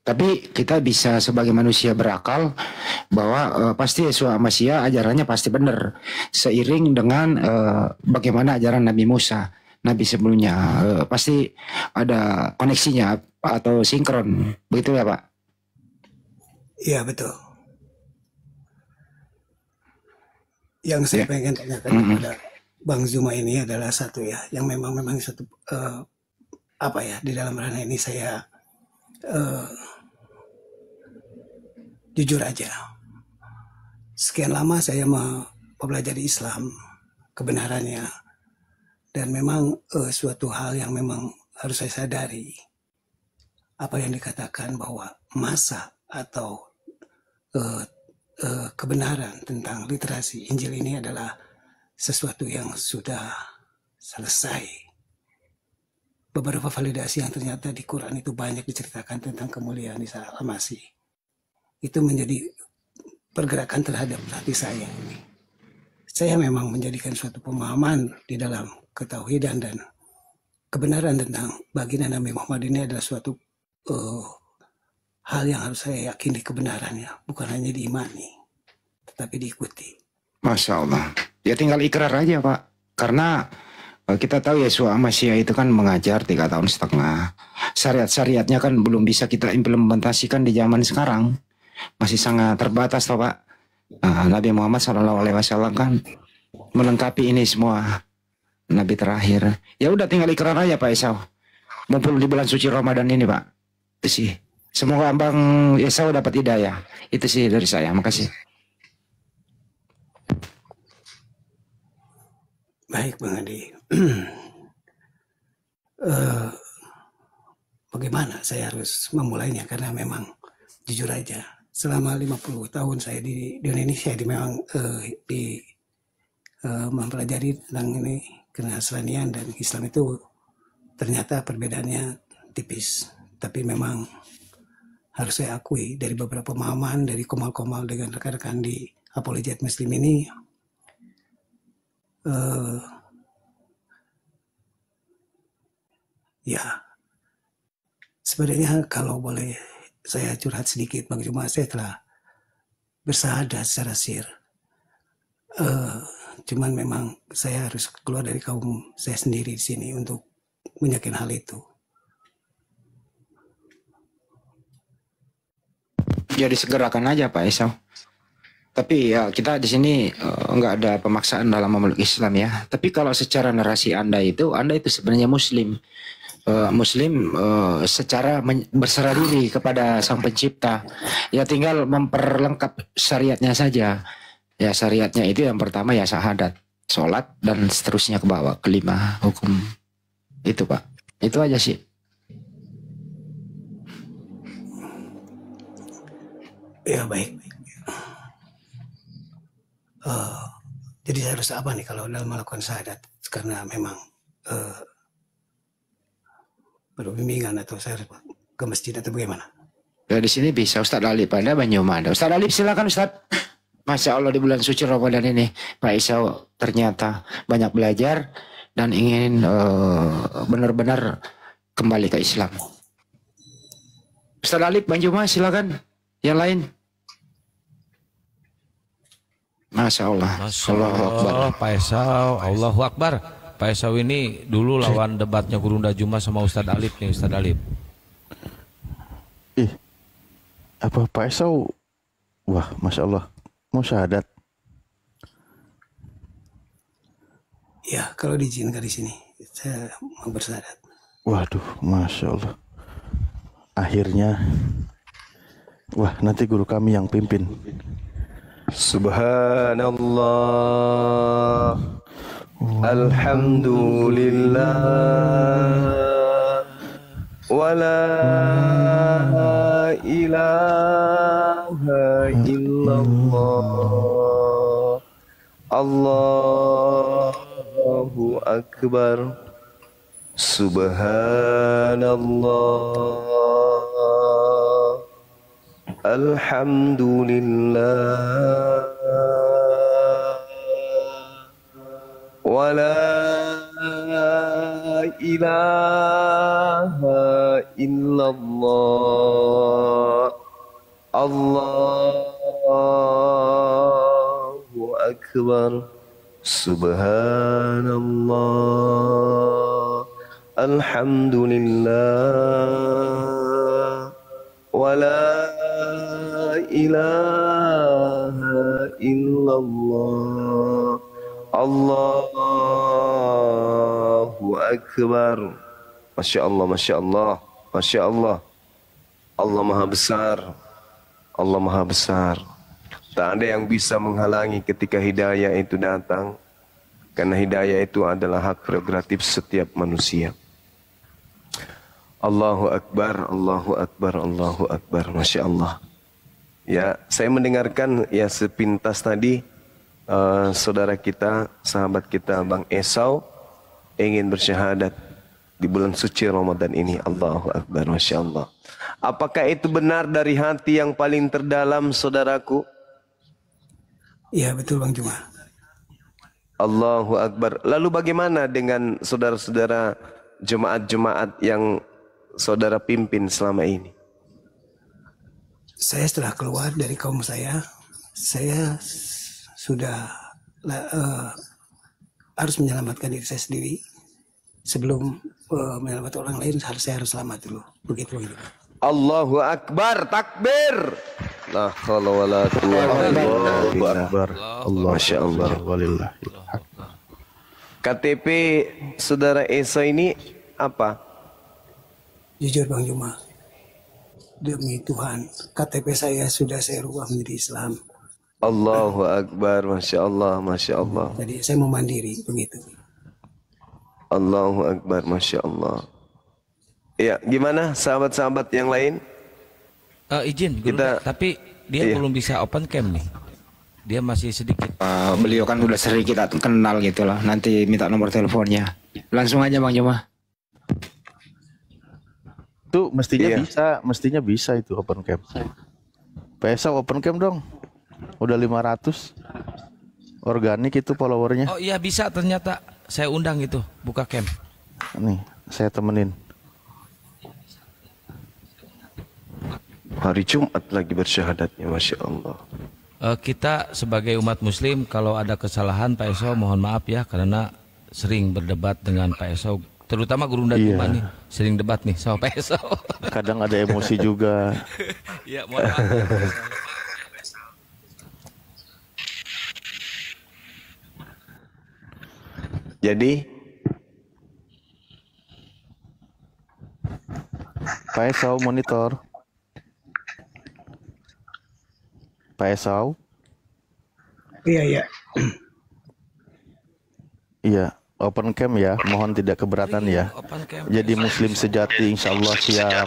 Tapi kita bisa sebagai manusia berakal bahwa pasti Yesua Masia ajarannya pasti benar seiring dengan bagaimana ajaran Nabi Musa, Nabi sebelumnya, pasti ada koneksinya atau sinkron, begitu ya Pak? Iya betul. Yang saya pengen tanyakan kepada Bang Zuma ini adalah satu ya, yang memang satu di dalam ranah ini saya jujur aja, sekian lama saya mempelajari Islam, kebenarannya, dan memang suatu hal yang memang harus saya sadari, apa yang dikatakan bahwa masa atau kebenaran tentang literasi Injil ini adalah sesuatu yang sudah selesai. Beberapa validasi yang ternyata di Quran itu banyak diceritakan tentang kemuliaan Isa Al-Masih. Itu menjadi pergerakan terhadap hati saya ini. Saya memang menjadikan suatu pemahaman di dalam ketauhidan dan kebenaran tentang baginda Nabi Muhammad ini adalah suatu hal yang harus saya yakini kebenarannya, bukan hanya diimani, tetapi diikuti. Masya Allah. Ya tinggal ikrar aja Pak. Karena kita tahu Yesua Masia itu kan mengajar 3,5 tahun. Syariat-syariatnya kan belum bisa kita implementasikan di zaman sekarang. Masih sangat terbatas toh Pak. Nabi Muhammad SAW kan melengkapi ini semua. Nabi terakhir. Ya udah tinggal ikrar aja Pak Esau. Mumpung di bulan suci Ramadan ini Pak. Itu sih. Semoga Bang Esau dapat hidayah. Itu sih dari saya. Makasih. Baik Bang Adi. Bagaimana saya harus memulainya, karena memang jujur aja selama 50 tahun saya di Indonesia memang mempelajari tentang ini kenasranian dan Islam itu ternyata perbedaannya tipis, tapi memang harus saya akui dari beberapa pemahaman dari komal-komal dengan rekan-rekan di Apologet Muslim ini ya sebenarnya kalau boleh saya curhat sedikit Bang Zuma, saya telah bersahadat secara sir. Cuman memang saya harus keluar dari kaum saya sendiri di sini untuk menyakin hal itu. Ya disegerakan aja Pak Esau. Tapi ya kita di sini nggak ada pemaksaan dalam memeluk Islam ya. Tapi kalau secara narasi Anda itu sebenarnya Muslim. Muslim secara berserah diri kepada Sang Pencipta. Ya tinggal memperlengkap syariatnya saja. Ya syariatnya itu yang pertama ya syahadat, sholat dan seterusnya ke bawah, kelima hukum. Itu Pak. Itu aja sih. Ya baik. Jadi saya harus apa nih kalau dalam melakukan syahadat? Karena memang berbimbingan atau saya harus ke masjid atau bagaimana? Ya di sini bisa Ustadz Alip ada Banyumas. Ustadz Alip silakan Ustadz. Masya Allah di bulan suci Ramadan ini Pak Isau ternyata banyak belajar dan ingin benar-benar kembali ke Islam. Ustadz Alip Banyumas silakan. Yang lain. Masya Allah. Masya Allah, Pak Esau, Allahu Akbar. Pak Esau ini dulu lawan debatnya Gurunda Juma sama Ustadz Alip nih, Ustadz Alip. Apa Pak Esau? Wah, Masya Allah, mau syahadat. Ya, kalau diizinkan di sini, saya mau bersyahadat. Waduh, Masya Allah. Akhirnya, wah nanti guru kami yang pimpin. Subhanallah, alhamdulillah, wa la ilaha illallah, Allahu akbar, subhanallah, alhamdulillah, wa la ilaha illallah, Allahu akbar, subhanallah, alhamdulillah, wa la ilaha illallah, Allahu akbar. Masya Allah, Masya Allah, Masya Allah. Allah maha besar, Allah maha besar. Tak ada yang bisa menghalangi ketika hidayah itu datang, karena hidayah itu adalah hak prerogatif setiap manusia. Allahu akbar, Allahu akbar, Allahu akbar. Masya Allah. Ya, saya mendengarkan ya sepintas tadi saudara kita, sahabat kita Bang Esau ingin bersyahadat di bulan suci Ramadan ini. Allahu akbar, Masya Allah. Apakah itu benar dari hati yang paling terdalam, saudaraku? Ya, betul Bang Juma. Allahu akbar. Lalu bagaimana dengan saudara-saudara jemaat-jemaat yang saudara pimpin selama ini? Saya setelah keluar dari kaum saya sudah harus menyelamatkan diri saya sendiri. Sebelum menyelamatkan orang lain, saya harus selamat dulu. Begitu. Allahu akbar, takbir. La haula wala quwwata illa billah. Masya Allah. KTP saudara Esa ini apa? Jujur Bang Juma, demi Tuhan, KTP saya sudah saya rubah menjadi Islam. Allahu akbar, Masya Allah, Masya Allah. Jadi saya mau mandiri, begitu. Allahu akbar, Masya Allah. Ya, gimana sahabat-sahabat yang lain? Izin, Guru, tapi dia belum bisa open cam nih. Dia masih sedikit. Beliau kan udah sering kita kenal gitu lah. Nanti minta nomor teleponnya. Langsung aja Bang Juma. Tuh mestinya bisa itu open cam. PSA open cam dong. Udah 500 organik itu followernya. Oh iya bisa ternyata. Saya undang itu buka cam. Nih, saya temenin. Hari Jumat lagi bersyahadatnya, Masya Allah. Kita sebagai umat muslim kalau ada kesalahan Pak Esau mohon maaf ya, karena sering berdebat dengan Pak Esau, terutama Guru Juma nih sering debat nih sama Pak Esau. Kadang ada emosi juga. Ya mohon maaf. Jadi Pak Esau monitor. Pak Esau. Iya. Iya, open cam ya. Mohon tidak keberatan ya. Jadi muslim sejati insya Allah siap.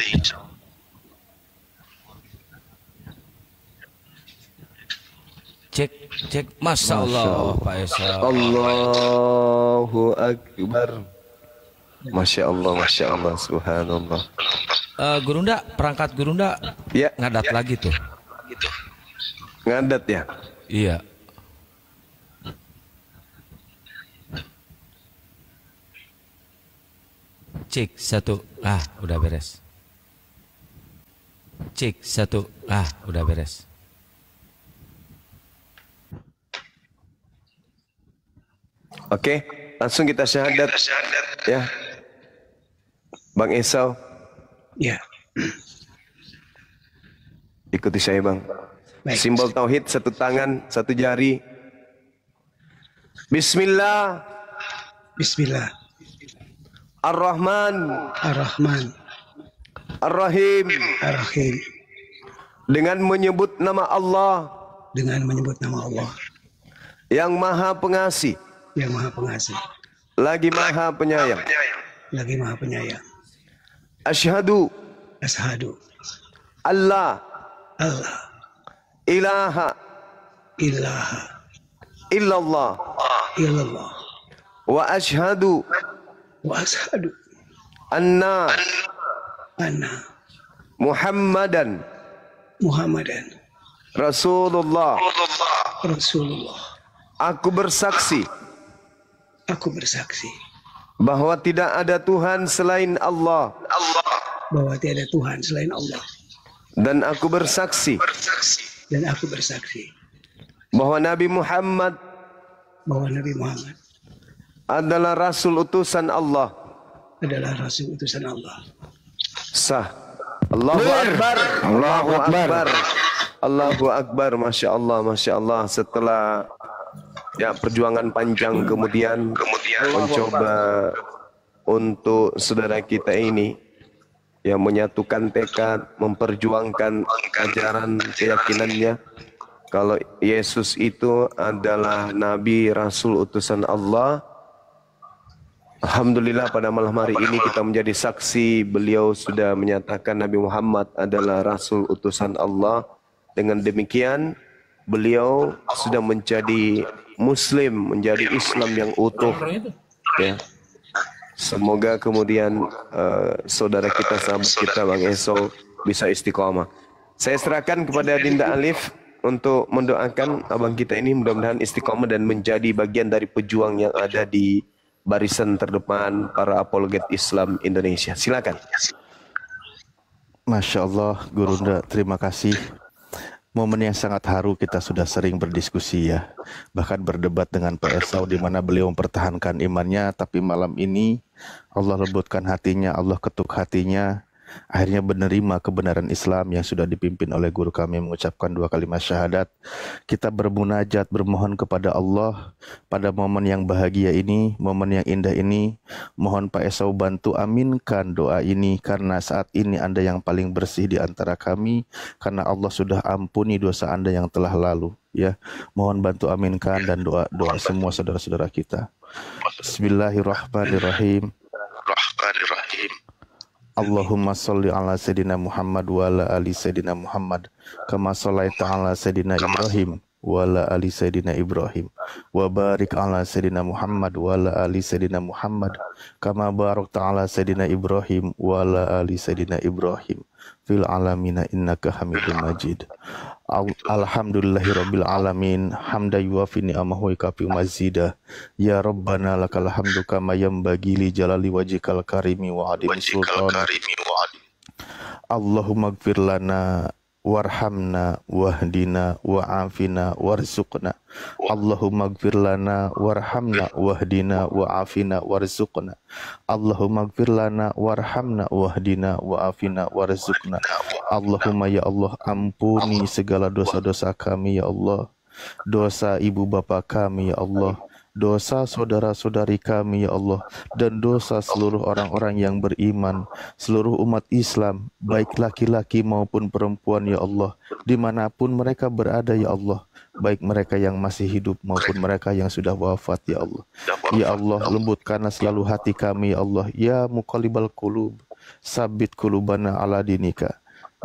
Cek, Masya Allah, Pak Esau. Allahu akbar. Masya Allah, Masya Allah, subhanallah. Gurunda, perangkat Gurunda ngadat lagi tuh. Ngadat ya? Iya. Cek 1, udah beres. Cek 1, udah beres. Oke, langsung kita syahadat. Ya, Bang Esau. Ya. Ikuti saya Bang. Baik. Simbol tauhid, satu tangan, satu jari. Bismillah. Bismillah. Ar-Rahman. Ar-Rahman. Ar-Rahim. Ar-Rahim. Dengan menyebut nama Allah. Dengan menyebut nama Allah. Yang Maha Pengasih. Yang Maha Pengasih. Lagi Maha Penyayang. Lagi Maha Penyayang. Asyhadu. Asyhadu. Allah. Allah. Ilaha. Ilaha. Illallah. Illallah. Wa asyhadu. Wa asyhadu. Anna. Anna. Muhammadan. Muhammadan. Rasulullah. Rasulullah. Aku bersaksi. Aku bersaksi. Bahwa tidak ada Tuhan selain Allah. Bahwa tiada Tuhan selain Allah. Dan aku bersaksi. Dan aku bersaksi. Bahwa Nabi Muhammad. Bahwa Nabi Muhammad. Adalah Rasul utusan Allah. Adalah Rasul utusan Allah. Sah. Allahu Akbar. Allahu Akbar. Allahu Akbar. Masya Allah. Masya Allah. Setelah ya perjuangan panjang kemudian mencoba untuk saudara kita ini yang menyatukan tekad, memperjuangkan ajaran keyakinannya kalau Yesus itu adalah Nabi Rasul utusan Allah. Alhamdulillah pada malam hari ini kita menjadi saksi beliau sudah menyatakan Nabi Muhammad adalah Rasul utusan Allah. Dengan demikian beliau sudah menjadi Muslim, menjadi Islam yang utuh. Ya. Semoga kemudian saudara kita, sahabat kita Bang Eso bisa istiqomah. Saya serahkan kepada Dinda Alif untuk mendoakan abang kita ini mudah-mudahan istiqomah dan menjadi bagian dari pejuang yang ada di barisan terdepan para apologet Islam Indonesia. Silakan. Masya Allah, Gurunda, terima kasih. Momen yang sangat haru, kita sudah sering berdiskusi ya, bahkan berdebat dengan Pak Esau di mana beliau mempertahankan imannya, tapi malam ini Allah lembutkan hatinya, Allah ketuk hatinya, akhirnya menerima kebenaran Islam yang sudah dipimpin oleh guru kami mengucapkan 2 kalimat syahadat. Kita bermunajat, bermohon kepada Allah pada momen yang bahagia ini, momen yang indah ini. Mohon Pak Esau bantu aminkan doa ini, karena saat ini Anda yang paling bersih di antara kami, karena Allah sudah ampuni dosa Anda yang telah lalu. Ya, mohon bantu aminkan dan doa semua saudara-saudara kita. Bismillahirrahmanirrahim. Allahumma sholli ala Sayyidina Muhammad wa ala ali Sayyidina Muhammad kama shallaita ala Sayyidina Ibrahim wa ala ali Sayyidina Ibrahim wa barik ala Sayyidina Muhammad wa ala ali Sayyidina Muhammad kama barakta ala Sayyidina Ibrahim wa ala ali Sayyidina Ibrahim fil alamina innaka Hamidum Majid. Alhamdulillahirabbil alamin, hamda yuwafi ni'amahu wa yukafi mazidah. Ya Rabbana lakal hamdu kama yanbaghi li jalali wajhikal karimi wa adimi sultan. Allahumma ighfir lana warhamna wahdina wa'afina warzuqna. Allahumma ighfir lana warhamna wahdina wa'afina warzuqna. Allahumma ighfir lana warhamna wahdina wa'afina warzuqna. Allahumma ya Allah, ampuni segala dosa-dosa kami ya Allah, dosa ibu bapa kami ya Allah, dosa saudara-saudari kami ya Allah, dan dosa seluruh orang-orang yang beriman, seluruh umat Islam, baik laki-laki maupun perempuan ya Allah, dimanapun mereka berada ya Allah, baik mereka yang masih hidup maupun mereka yang sudah wafat ya Allah. Ya Allah, lembutkanlah selalu hati kami ya Allah. Ya muqallibal qulub, sabit qulubana ala dinika.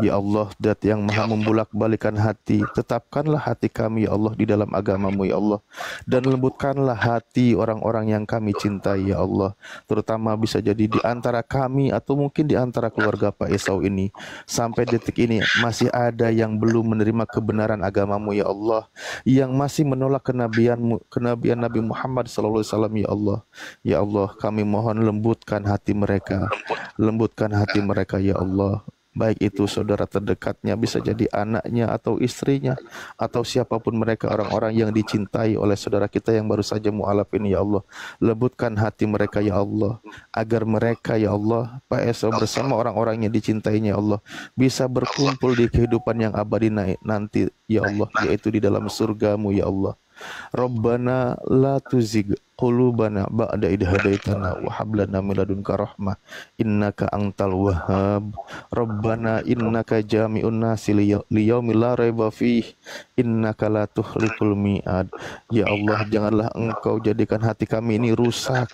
Ya Allah, Dat yang maha membulak-balikan hati, tetapkanlah hati kami ya Allah di dalam agamamu ya Allah, dan lembutkanlah hati orang-orang yang kami cintai ya Allah, terutama bisa jadi di antara kami atau mungkin di antara keluarga Pak Esau ini sampai detik ini masih ada yang belum menerima kebenaran agamamu ya Allah, yang masih menolak kenabian Nabi Muhammad SAW ya Allah. Ya Allah, kami mohon lembutkan hati mereka, lembutkan hati mereka ya Allah. Baik itu saudara terdekatnya, bisa jadi anaknya atau istrinya atau siapapun mereka, orang-orang yang dicintai oleh saudara kita yang baru saja mu'alaf ini ya Allah. Lembutkan hati mereka ya Allah, agar mereka ya Allah, Pak Esau bersama orang-orang yang dicintainya ya Allah, bisa berkumpul di kehidupan yang abadi nanti ya Allah, yaitu di dalam surgamu ya Allah. Rabbana la tuzigh qulubana ba'da idh hadaitana wa hab lana min ladunka rahmah innaka antal wahhab. Rabbana innaka jami'un nasi liyaumil la raiba fih innaka la tukhliqul mi'ad. Ya Allah, janganlah Engkau jadikan hati kami ini rusak.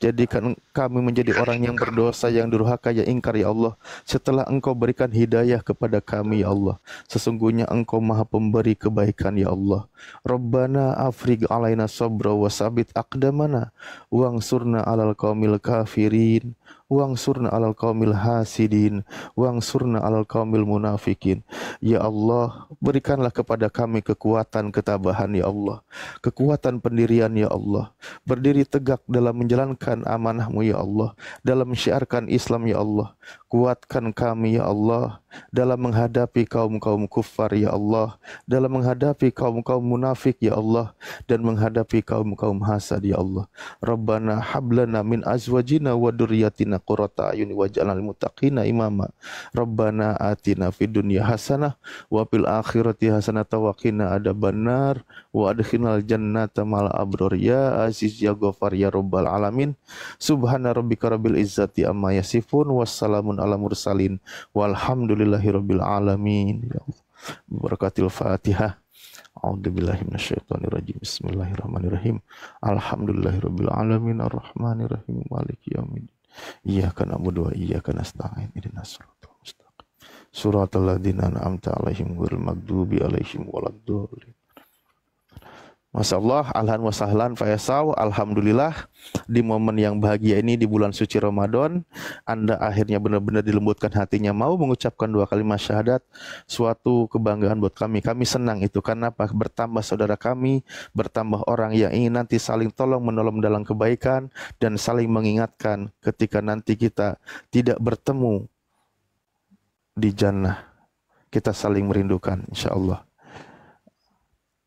Jadikan kami menjadi orang yang berdosa, yang durhaka, yang ingkar ya Allah. Setelah Engkau berikan hidayah kepada kami ya Allah. Sesungguhnya Engkau maha pemberi kebaikan ya Allah. Rabbana afrigh alaina sabra wa sabit aqdamana wangsurna alal qaumil kafirin wangsurna alal qaumil hasidin wangsurna alal qaumil munafikin. Ya Allah, berikanlah kepada kami kekuatan ketabahan ya Allah, kekuatan pendirian ya Allah, berdiri tegak dalam menjalankan amanah-Mu ya Allah, dalam syiarkan Islam ya Allah. Kuatkan kami ya Allah dalam menghadapi kaum-kaum kufar ya Allah, dalam menghadapi kaum-kaum munafik ya Allah, dan menghadapi kaum-kaum hasad ya Allah. Rabbana hablana min azwajina wa dzurriyyatina qurrata ayuni waj'alna lil muttaqina imama. Rabbana atina fid dunya hasanah wa fil akhirati hasanah wa qina adzabannar wa adkhilnal jannata mal abrar ya aziz ya ghafar ya rabbal alamin. Subhana rabbika rabbil izzati amma yasifun wassalamun ala mursalin walhamdulillahi rabbil alamin. Ya Allah, berakatil Fatihah. A'udzubillahi minasyaitonir rajim. Bismillahirrahmanirrahim. Alhamdulillahirabbil alamin arrahmanirrahim maliki yaumiddin. Iyyaka na'budu wa iyyaka nasta'in. Ihdinas siratal mustaqim. Shiratal ladzina an'amta 'alaihim ghairil maghdubi 'alaihim waladdallin. Masya Allah, alhan wa sahlan Pak Esau. Alhamdulillah di momen yang bahagia ini di bulan suci Ramadan, Anda akhirnya benar-benar dilembutkan hatinya mau mengucapkan 2 kalimat syahadat. Suatu kebanggaan buat kami. Kami senang itu karena apa? Bertambah saudara kami, bertambah orang yang ingin nanti saling tolong menolong dalam kebaikan dan saling mengingatkan ketika nanti kita tidak bertemu di jannah. Kita saling merindukan insya Allah.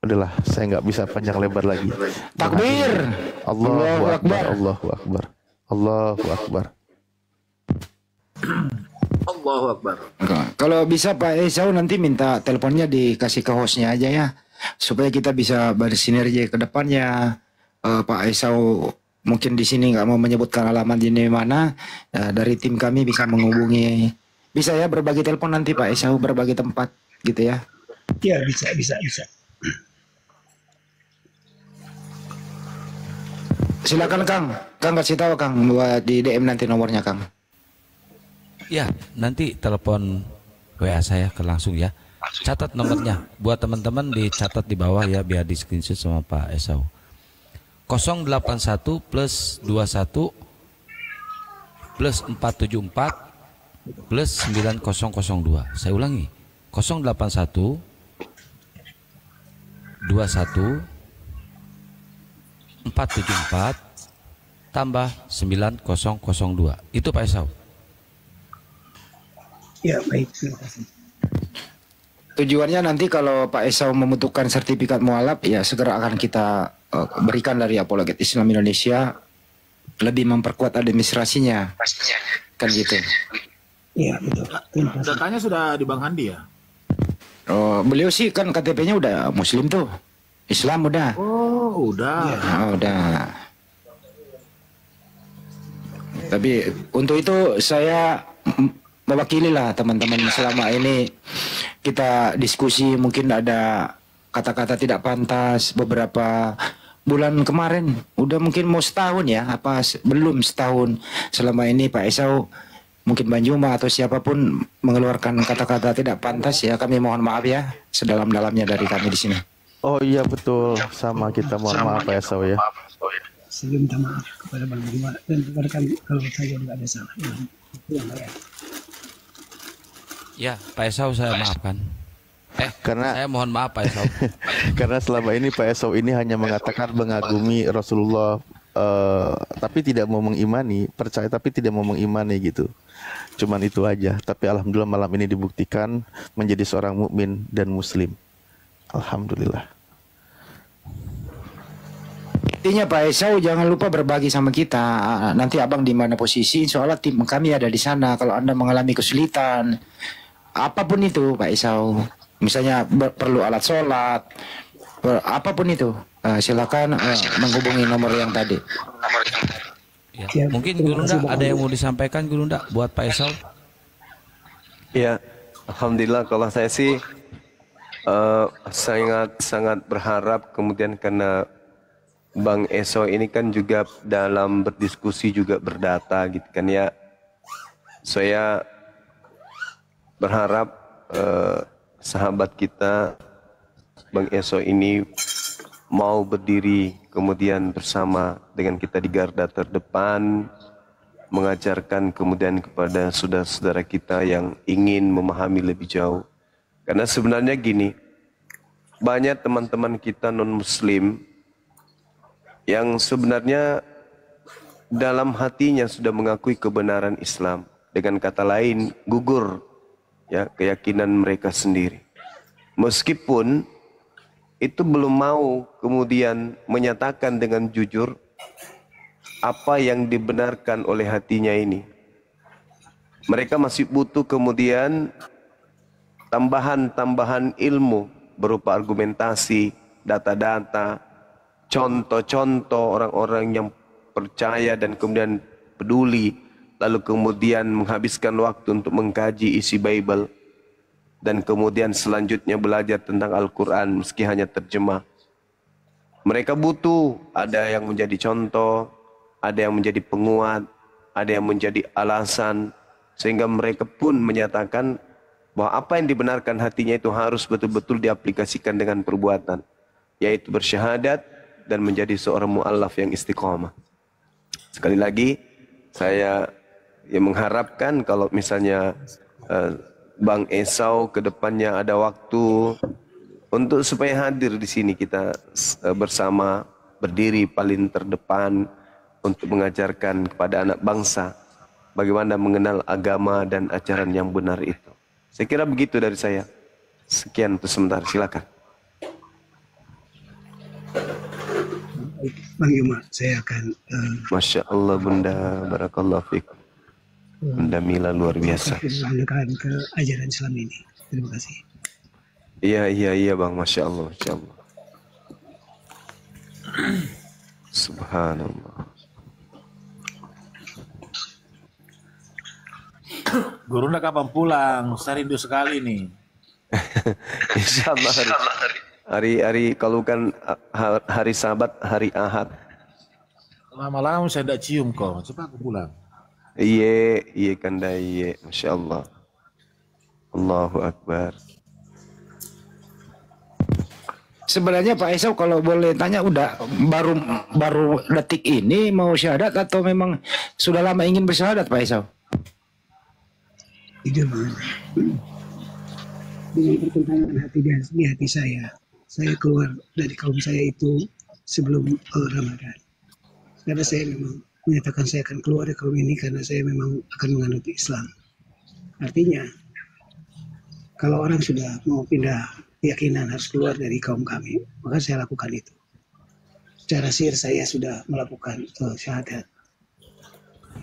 Udahlah, saya nggak bisa panjang lebar lagi. Takbir. Allahu Akbar, Allahu Akbar, Allahu Akbar. Allahu Akbar. Kalau bisa Pak Esau nanti minta teleponnya dikasih ke hostnya aja ya, supaya kita bisa bersinergi ke depannya. Pak Esau mungkin di sini nggak mau menyebutkan alamat di mana, dari tim kami bisa menghubungi. Bisa ya berbagi telepon nanti Pak Esau, berbagi tempat gitu ya? Ya bisa. Silakan Kang kasih tahu Kang buat di DM nanti nomornya Kang. Ya, nanti telepon WA saya ke langsung ya. Catat nomornya. Buat teman-teman dicatat di bawah ya biar di screenshot sama Pak Esau. 081 plus 21 plus 474 plus 9002. Saya ulangi. 081 21 474 tambah 9002. Itu Pak Esau. Ya baik, terima kasih. Tujuannya nanti kalau Pak Esau membutuhkan sertifikat mualaf ya segera akan kita berikan dari Apologet Islam Indonesia, lebih memperkuat administrasinya. Kan gitu. Iya betul. Datanya sudah di Bang Handi ya? Oh, beliau sih kan KTP-nya udah Muslim tuh. Islam udah. Oh, udah. Udah. Tapi untuk itu saya mewakili lah teman-teman. Selama ini kita diskusi mungkin ada kata-kata tidak pantas beberapa bulan kemarin. Udah mungkin mau setahun ya, apa belum setahun. Selama ini Pak Esau, mungkin Bang Juma atau siapapun mengeluarkan kata-kata tidak pantas ya, kami mohon maaf ya sedalam-dalamnya dari kami di sini. Oh iya betul, sama kita mohon maaf Pak Esau ya. Saya minta maaf kepada Bang Juma dan kepada kami kalau saya nggak ada salah. Ya, Pak Esau saya maafkan. Karena saya mohon maaf Pak Esau. Karena selama ini Pak Esau ini hanya mengatakan mengagumi Rasulullah, tapi tidak mau mengimani, percaya tapi tidak mau mengimani gitu. Cuman itu aja. Tapi alhamdulillah malam ini dibuktikan menjadi seorang mukmin dan muslim. Alhamdulillah. Intinya Pak Esau jangan lupa berbagi sama kita. Nanti abang di mana posisi, soalnya tim kami ada di sana. Kalau Anda mengalami kesulitan, apapun itu Pak Esau, misalnya perlu alat sholat, apapun itu, silakan menghubungi nomor yang tadi. Ya, mungkin Gurunda ada yang mau disampaikan Gurunda buat Pak Esau? Ya, alhamdulillah kalau saya sih sangat berharap kemudian karena Bang Esau ini kan juga dalam berdiskusi juga berdata gitu kan ya. Saya berharap sahabat kita Bang Esau ini mau berdiri kemudian bersama dengan kita di garda terdepan, mengajarkan kemudian kepada saudara-saudara kita yang ingin memahami lebih jauh. Karena sebenarnya gini, banyak teman-teman kita non-muslim yang sebenarnya dalam hatinya sudah mengakui kebenaran Islam. Dengan kata lain, gugur ya keyakinan mereka sendiri. Meskipun itu belum mau kemudian menyatakan dengan jujur apa yang dibenarkan oleh hatinya ini. Mereka masih butuh kemudian tambahan-tambahan ilmu berupa argumentasi, data-data, contoh-contoh orang-orang yang percaya dan kemudian peduli, lalu kemudian menghabiskan waktu untuk mengkaji isi Bible, dan kemudian selanjutnya belajar tentang Al-Quran meski hanya terjemah. Mereka butuh ada yang menjadi contoh, ada yang menjadi penguat, ada yang menjadi alasan, sehingga mereka pun menyatakan bahwa apa yang dibenarkan hatinya itu harus betul-betul diaplikasikan dengan perbuatan, yaitu bersyahadat dan menjadi seorang mu'allaf yang istiqamah. Sekali lagi, saya mengharapkan kalau misalnya Bang Esau ke depannya ada waktu untuk supaya hadir di sini kita bersama berdiri paling terdepan untuk mengajarkan kepada anak bangsa bagaimana mengenal agama dan ajaran yang benar itu. Saya kira begitu dari saya. Sekian untuk sementara, silakan. Bang Yuma, saya akan Masya Allah Bunda, Barakallahu fikum. Bunda Mila luar biasa. mengajarkan ke ajaran Islam ini. Terima kasih. Iya Bang, Masya Allah, Masya Allah. Subhanallah. Gurunda kapan pulang? Saya rindu sekali nih. Insya Allah hari kalau kan hari Sabat, hari Ahad. Lama-lama saya tidak cium kok. Cepat aku pulang. Iya kanda iya, Masya Allah. Allahu Akbar. Sebenarnya Pak Esau kalau boleh tanya udah baru detik ini mau syahadat atau memang sudah lama ingin bersyahadat Pak Esau? Jujur banget. Dengan pertentangan hati di hati saya keluar dari kaum saya itu sebelum Ramadan. Karena saya memang menyatakan saya akan keluar dari kaum ini karena saya memang akan menganut Islam. Artinya, kalau orang sudah mau pindah keyakinan harus keluar dari kaum kami, maka saya lakukan itu. Secara sir saya sudah melakukan syahadat.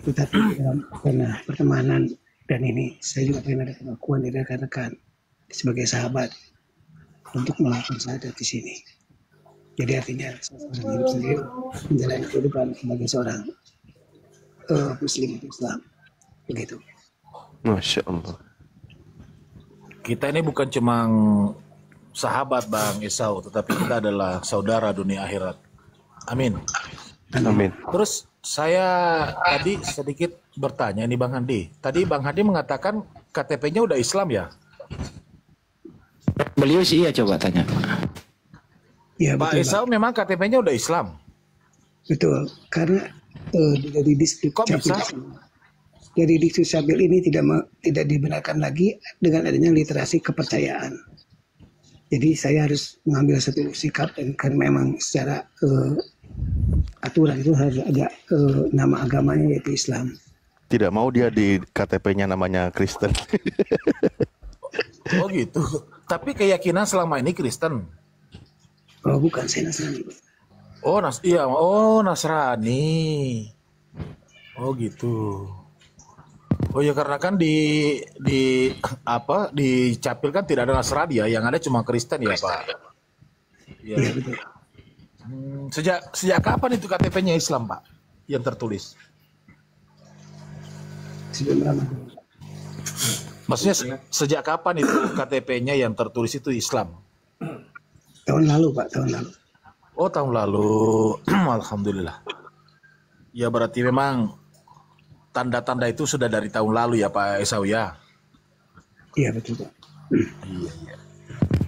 Tetapi karena pertemanan dan ini, saya juga pengen ada pengakuan dari rekan-rekan sebagai sahabat untuk melakukan syahadat di sini. Jadi artinya seorang hidup sendiri menjalani kehidupan sebagai seorang Muslim Islam, begitu. Masya Allah. Kita ini bukan cuma sahabat Bang Esau, tetapi kita adalah saudara dunia akhirat. Amin. Amin. Terus saya tadi sedikit bertanya nih Bang Handi. Tadi Bang Handi mengatakan KTP-nya udah Islam ya? Beliau sih iya, coba tanya. Ya, Pak betul, Esau memang KTP-nya udah Islam. Betul, karena dari distrik Capil ini tidak dibenarkan lagi dengan adanya literasi kepercayaan. Jadi saya harus mengambil satu sikap dan kan memang secara aturan itu harus ada nama agamanya yaitu Islam. Tidak mau dia di KTP-nya namanya Kristen. Oh gitu. Tapi keyakinan selama ini Kristen. Oh bukan, saya Nasrani. Nasrani. Oh gitu. Oh ya karena kan di Capil kan tidak ada Nasrani ya, yang ada cuma Kristen ya Pak. Ya. Iya betul. Sejak kapan itu KTP-nya Islam, Pak? Yang tertulis? Sebelum Ramadan. Maksudnya sejak kapan itu KTP-nya yang tertulis itu Islam? Tahun lalu, Pak, tahun lalu. Oh, tahun lalu. Alhamdulillah. Ya berarti memang tanda-tanda itu sudah dari tahun lalu ya Pak Esau ya? Iya betul Pak. Iya.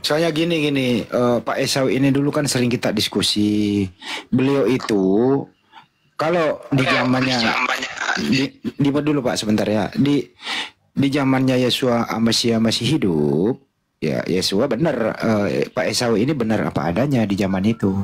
Soalnya gini, Pak Esau ini dulu kan sering kita diskusi. Beliau itu kalau di zamannya di dulu Pak sebentar ya. Di zamannya Yesua masih hidup, ya Yesua benar, Pak Esau ini benar apa adanya di zaman itu.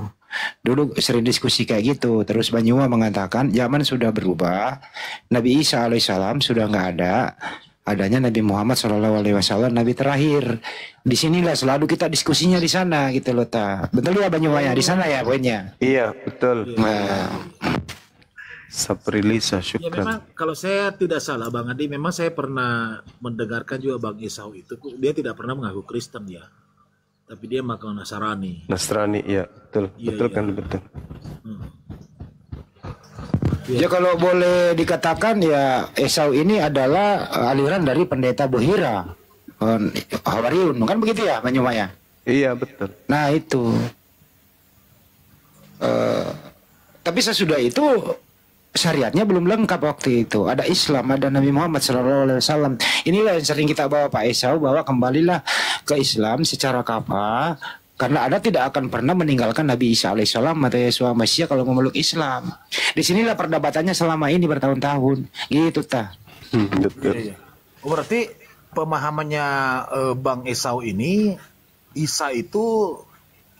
Dulu sering diskusi kayak gitu. Terus Banyuma mengatakan zaman sudah berubah, Nabi Isa alaihissalam sudah nggak ada, adanya Nabi Muhammad SAW, Nabi terakhir. Disinilah selalu kita diskusinya di sana gitu loh ta. Betul ya Banyuma ya, di sana ya poinnya. Iya betul. Saprilisa Ya syukran. memang kalau saya tidak salah Bang Adi, memang saya pernah mendengarkan juga Bang Esau itu, dia tidak pernah mengaku Kristen ya, tapi dia mengaku Nasrani. Nasrani ya betul. Iya, Betul iya. kan betul. Ya kalau boleh dikatakan ya Esau ini adalah aliran dari pendeta Bohira, Hawariun, kan begitu ya Banyuma ya? Iya betul. Nah itu. Tapi sesudah itu syariatnya belum lengkap waktu itu. Ada Islam, ada Nabi Muhammad SAW. Inilah yang sering kita bawa Pak Esau, bahwa kembalilah ke Islam secara kafah. Karena Anda tidak akan pernah meninggalkan Nabi Isa alaihissalam atau Yesua Masya kalau memeluk Islam. Disinilah perdebatannya selama ini bertahun-tahun. Gitu ta. Iya. Oh, berarti pemahamannya Bang Esau ini, Isa itu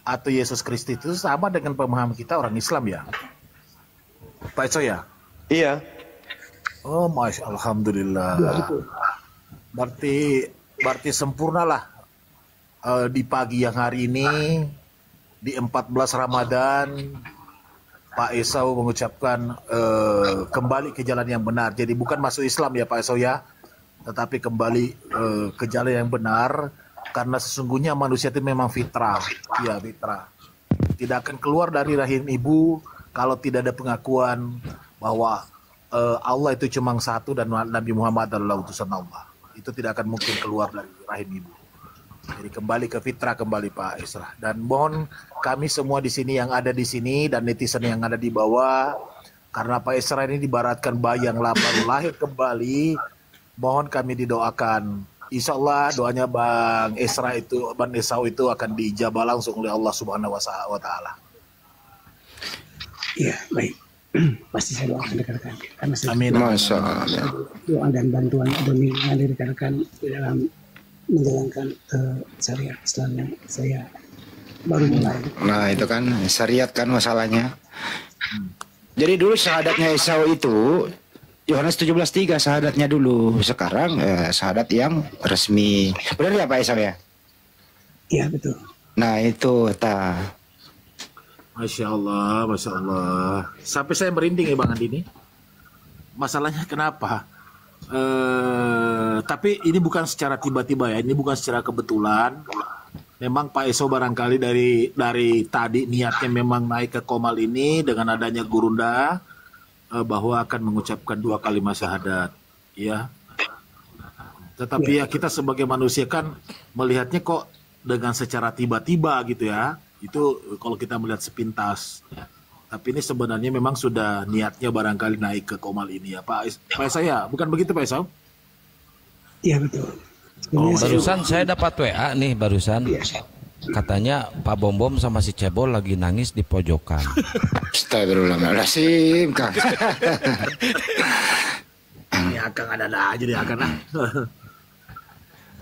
atau Yesus Kristus itu sama dengan pemahaman kita orang Islam ya? Pak Esau ya? Iya. Oh, alhamdulillah. Berarti sempurnalah di pagi yang hari ini di 14 Ramadan Pak Esau mengucapkan kembali ke jalan yang benar. Jadi bukan masuk Islam ya Pak Esau ya, tetapi kembali ke jalan yang benar, karena sesungguhnya manusia itu memang fitrah. Ya, fitrah. Tidak akan keluar dari rahim ibu kalau tidak ada pengakuan bahwa Allah itu cuma satu dan Nabi Muhammad adalah utusan Allah. Itu tidak akan mungkin keluar dari rahim ibu. Jadi kembali ke fitrah, kembali Pak Esra. Dan mohon kami semua di sini yang ada di sini dan netizen yang ada di bawah, karena Pak Esra ini dibaratkan bayi yang baru lahir kembali, mohon kami didoakan. Insya Allah doanya Bang Esau itu akan diijabah langsung oleh Allah Subhanahu wa Ta'ala. Iya, baik. Pasti saya doakan rekan-rekan. Karena saya Amin. Masya Allah. doa dan bantuan bimbingan dari rekan-rekan di dalam menjalankan syariat Islam yang saya baru mulai. Nah itu kan syariat kan masalahnya. Jadi dulu syahadatnya Esau itu Yohanes 17:3 syahadatnya dulu. Sekarang syahadat yang resmi. Benar ya Pak Esau ya? Iya betul. Nah itu ta. Masya Allah, Masya Allah. Sampai saya merinding ya Bang Andi ini. Masalahnya kenapa? Tapi ini bukan secara tiba-tiba ya. Ini bukan secara kebetulan. Memang Pak Esau barangkali dari tadi niatnya memang naik ke Komal ini dengan adanya Gurunda, bahwa akan mengucapkan 2 kalimat syahadat. Ya. Tetapi ya kita sebagai manusia kan melihatnya kok dengan secara tiba-tiba gitu ya. Itu kalau kita melihat sepintas. Tapi ini sebenarnya memang sudah niatnya barangkali naik ke Komal ini ya Pak Esau ya. Bukan begitu Pak Esau? Iya betul. Oh, barusan saya dapat WA nih barusan. Katanya Pak Bom Bom sama si Cebol lagi nangis di pojokan. Astagfirullahaladzim Kang. Ini akan ada aja deh akan.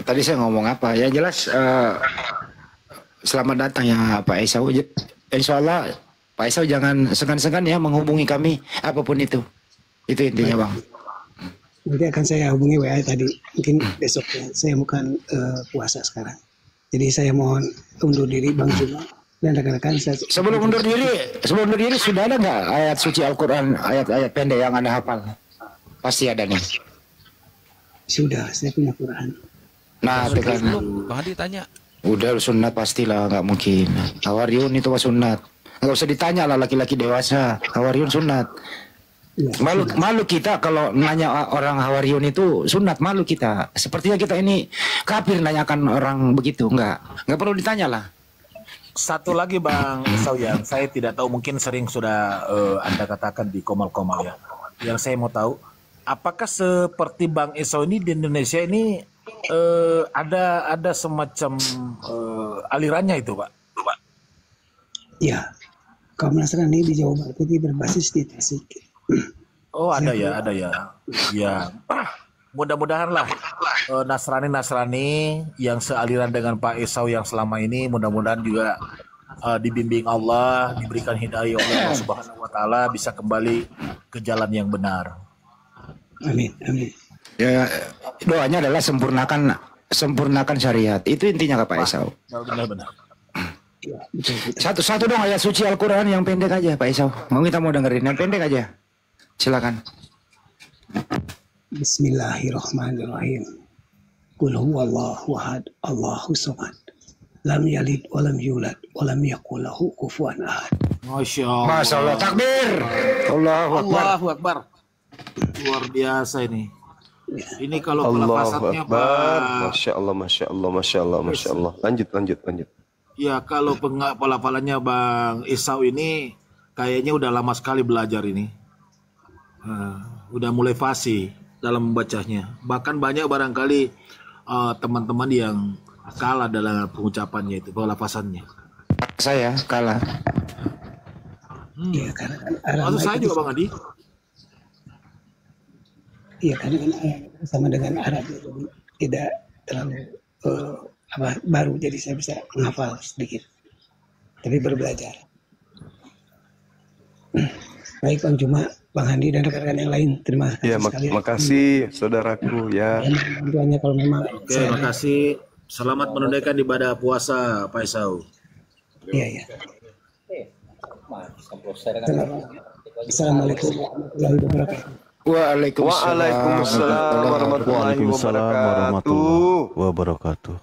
Tadi saya ngomong apa? Ya jelas selamat datang ya Pak Esau. Insya Allah Pak Esau jangan segan-segan ya menghubungi kami apapun itu. Itu intinya Bang. Nanti akan saya hubungi WA tadi. Mungkin besok ya. Saya bukan puasa sekarang. Jadi saya mohon undur diri Bang Juma dan rekan-rekan. Sebelum undur diri sudah ada nggak ayat suci Al-Quran, ayat-ayat pendek yang Anda hafal? Pasti ada nih. Sudah, saya punya Quran. Nah, itu kan. Bang Adi tanya. Udah sunat pastilah, nggak mungkin. Hawariun itu was sunat. Nggak usah ditanya lah laki-laki dewasa. Hawariun sunat. Malu kita kalau nanya orang hawariun itu sunat, malu kita. Sepertinya kita ini kafir nanyakan orang begitu. Nggak perlu ditanya lah. Satu lagi Bang Esau yang saya tidak tahu, mungkin sering sudah Anda katakan di komal-komal ya. Yang saya mau tahu, apakah seperti Bang Esau ini di Indonesia ini ada semacam alirannya itu Pak? Ya, kaum Nasrani di Jawa Barat itu berbasis di Tasik. Oh ada ya. Ya, mudah-mudahan lah Nasrani yang sealiran dengan Pak Esau yang selama ini mudah-mudahan juga dibimbing Allah, diberikan hidayah oleh Allah Subhanahu Wa Taala, bisa kembali ke jalan yang benar. Amin. Ya, doanya adalah sempurnakan syariat. Itu intinya Pak Esau. Benar-benar. Satu dong ayat suci Al-Quran yang pendek aja Pak Esau. Kita mau dengerin yang pendek aja. Silakan. Bismillahirrahmanirrahim. Qul huwallahu ahad, Allahus samad. Lam yalid wa lam yulad wa lam yakul lahu kufuwan ahad. Masya Allah. Masya Allah, takbir. Allahu Akbar. Luar biasa ini. Ini kalau pelepasannya Pak. Masya Allah. Lanjut. Ya kalau pelafalannya Bang Esau ini kayaknya udah lama sekali belajar ini. Udah mulai fasih dalam membacanya. Bahkan banyak barangkali teman-teman yang kalah dalam pengucapannya itu, pelafasannya. Saya kalah. Iya, karena Maksud saya juga Bang Adi. Iya, karena sama dengan Arab, jadi tidak terlalu baru, jadi saya bisa menghafal sedikit, tapi belajar. Baik Bang Juma, Bang Handi dan rekan-rekan yang lain, terima kasih ya, sekali. Makasih saudaraku ya. Bantuannya kalau memang. Oke, makasih. Selamat menunaikan ibadah puasa Pak Esau. Iya. Assalamualaikum warahmatullahi wabarakatuh. Waalaikumsalam warahmatullahi wabarakatuh.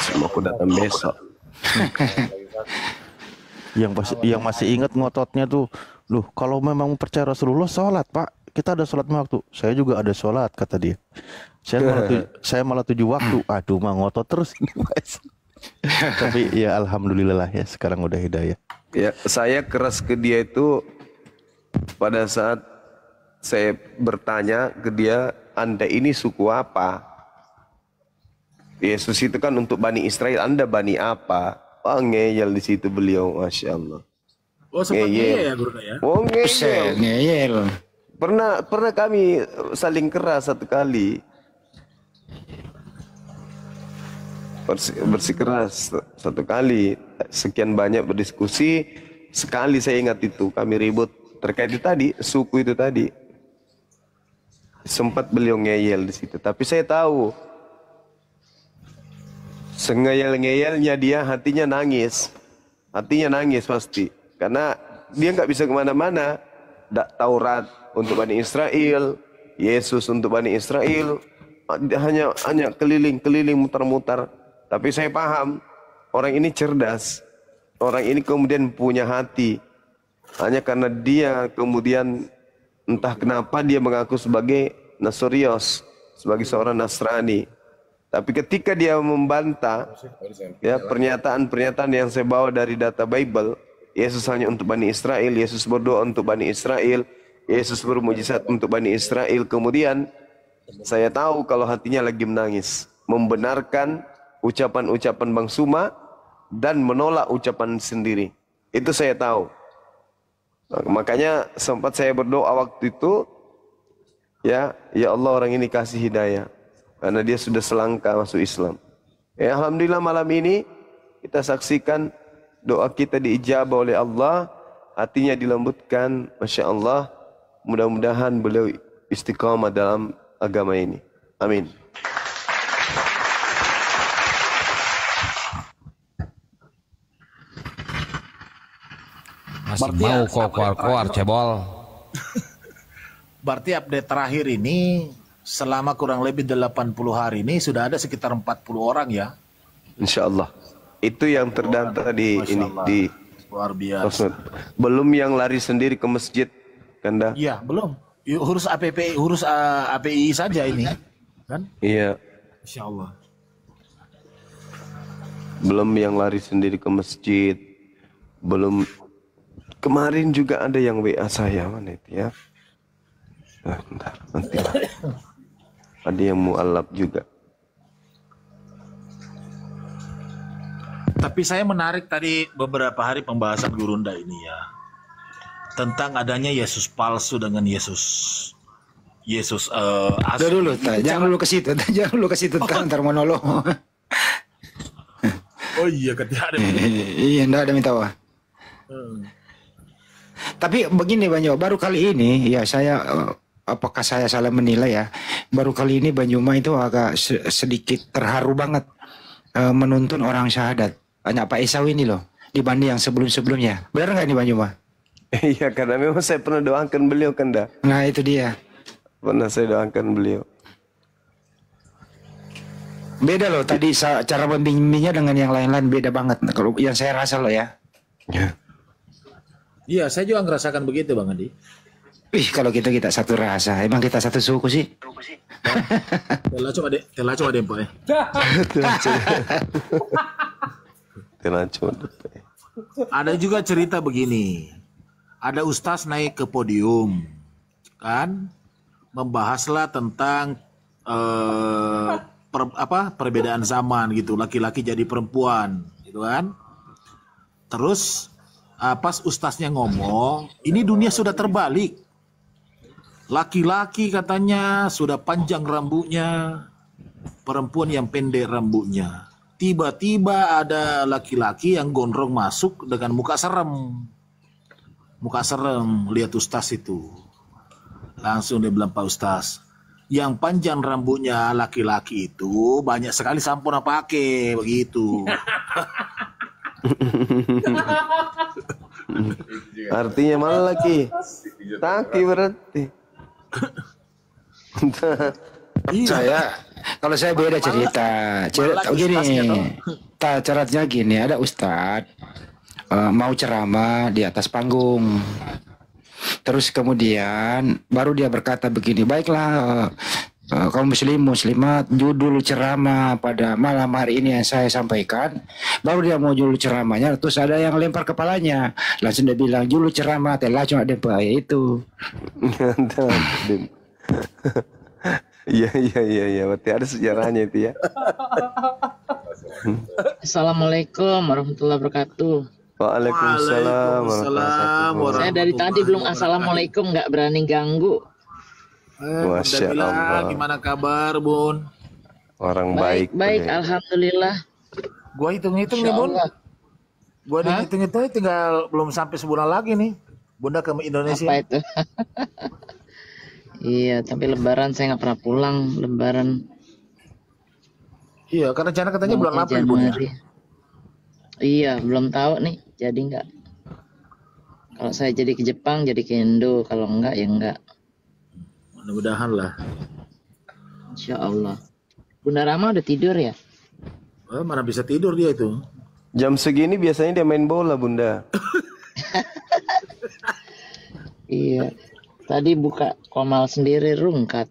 Semua aku datang besok. Yang masih ingat ngototnya tuh, loh kalau memang percaya Rasulullah sholat Pak, kita ada sholat waktu. Saya juga ada sholat kata dia. Saya malah 7 waktu. Aduh mah ngotot terus ini Mas. Tapi ya alhamdulillah ya sekarang udah hidayah. Ya saya keras ke dia itu pada saat saya bertanya ke dia, Anda ini suku apa? Yesus itu kan untuk Bani Israel, Anda Bani apa? Oh ngeyel di situ beliau, Masya Allah. Oh sempat ngeyel ya Guru ya? Oh ngeyel. Pernah kami saling keras satu kali. Bersikeras satu kali. Sekian banyak berdiskusi. Sekali saya ingat itu kami ribut terkait itu tadi, suku itu tadi. Sempat beliau ngeyel di situ. Tapi saya tahu sengeyel-ngeyelnya dia hatinya nangis pasti, karena dia nggak bisa kemana-mana. Taurat untuk Bani Israel, Yesus untuk Bani Israel, hanya keliling mutar-mutar. Tapi saya paham orang ini cerdas, orang ini kemudian punya hati. Hanya karena dia kemudian entah kenapa dia mengaku sebagai Nasorios, sebagai seorang Nasrani. Tapi ketika dia membantah ya pernyataan-pernyataan yang saya bawa dari data Bible, Yesus hanya untuk Bani Israel, Yesus berdoa untuk Bani Israel, Yesus bermujizat untuk Bani Israel. Kemudian saya tahu kalau hatinya lagi menangis, membenarkan ucapan-ucapan Bang Suma dan menolak ucapan sendiri. Itu saya tahu. Makanya sempat saya berdoa waktu itu, ya Allah orang ini kasih hidayah. Karena dia sudah selangkah masuk Islam. Ya, alhamdulillah malam ini kita saksikan doa kita diijabah oleh Allah, hatinya dilembutkan, Masya Allah. Mudah-mudahan beliau istiqamah dalam agama ini. Amin. Masih mau kok keluar cebol. Berarti update terakhir ini selama kurang lebih 80 hari ini sudah ada sekitar 40 orang ya? Insya Allah. Itu yang terdata di ini di luar biasa. Belum yang lari sendiri ke masjid, Kanda. Iya, belum. Urus APPI, urus API saja ini, kan? Iya. Insya Allah. Belum yang lari sendiri ke masjid. Belum. Kemarin juga ada yang WA saya, mana itu ya? Bentar, nanti lah. Ada yang mu'alaf juga. Tapi saya menarik tadi beberapa hari pembahasan Gurunda ini ya. Tentang adanya Yesus palsu dengan Yesus asli. Dulu, jangan dulu ke situ, jangan dulu ke situ, ntar monolog. Oh iya, ketika ada. Iya, enggak ada minta wah. Tapi begini Banyo, baru kali ini ya saya apakah saya salah menilai ya? Baru kali ini Banyuma itu agak sedikit terharu banget menuntun orang syahadat. Hanya Pak Esau ini loh dibanding yang sebelum-sebelumnya. Benar nggak nih Banyuma? Iya, karena memang saya pernah doakan beliau, Kanda. Nah itu dia. Pernah saya doakan beliau. Beda loh tadi cara membimbingnya dengan yang lain-lain beda banget. Kalau yang saya rasa loh ya. Iya, saya juga ngerasakan begitu Bang Andi. Wih, kalau kita satu rasa, emang kita satu suku sih. Telah coba deh Pak. Ada juga cerita begini. Ada ustaz naik ke podium, kan, membahaslah tentang perbedaan zaman gitu, laki-laki jadi perempuan, gitu kan. Terus pas ustaznya ngomong, ini dunia sudah terbalik. Laki-laki katanya sudah panjang rambutnya, perempuan yang pendek rambutnya. Tiba-tiba ada laki-laki yang gondrong masuk dengan muka serem. Muka serem, lihat ustaz itu. Langsung dia bilang, Pak Ustaz, yang panjang rambutnya laki-laki itu banyak sekali sampo yang pakai, begitu. Artinya malah laki berarti. Kalau saya beda cerita gini, caranya gini, ada ustadz mau ceramah di atas panggung, terus kemudian baru dia berkata begini, baiklah kaum muslimat, judul ceramah pada malam hari ini yang saya sampaikan. Baru dia mau judul ceramahnya, terus ada yang lempar kepalanya, langsung dia bilang judul ceramah telah cuma dempah itu. Iya, berarti ada sejarahnya itu ya. Assalamualaikum warahmatullahi wabarakatuh. Waalaikumsalam warahmatullahi wabarakatuh. Saya dari tadi belum assalamualaikum, nggak berani ganggu. Masya Allah. Gimana kabar Bun? Orang baik. Baik, alhamdulillah. Gua hitung-hitung nih Bun. Gua hitung-hitung tinggal belum sampai sebulan lagi nih. Bunda ke Indonesia. Apa itu? Iya, tapi Lebaran saya nggak pernah pulang. Lebaran. Iya, karena rencana katanya bulan April Bun. Iya, belum tahu nih. Jadi nggak. Kalau saya jadi ke Jepang, jadi ke Indo. Kalau enggak, ya enggak. Mudah-mudahan lah. Insya Allah. Bunda Rama udah tidur ya? Mana bisa tidur dia itu. Jam segini biasanya dia main bola Bunda. Iya. Tadi buka komal sendiri rungkat.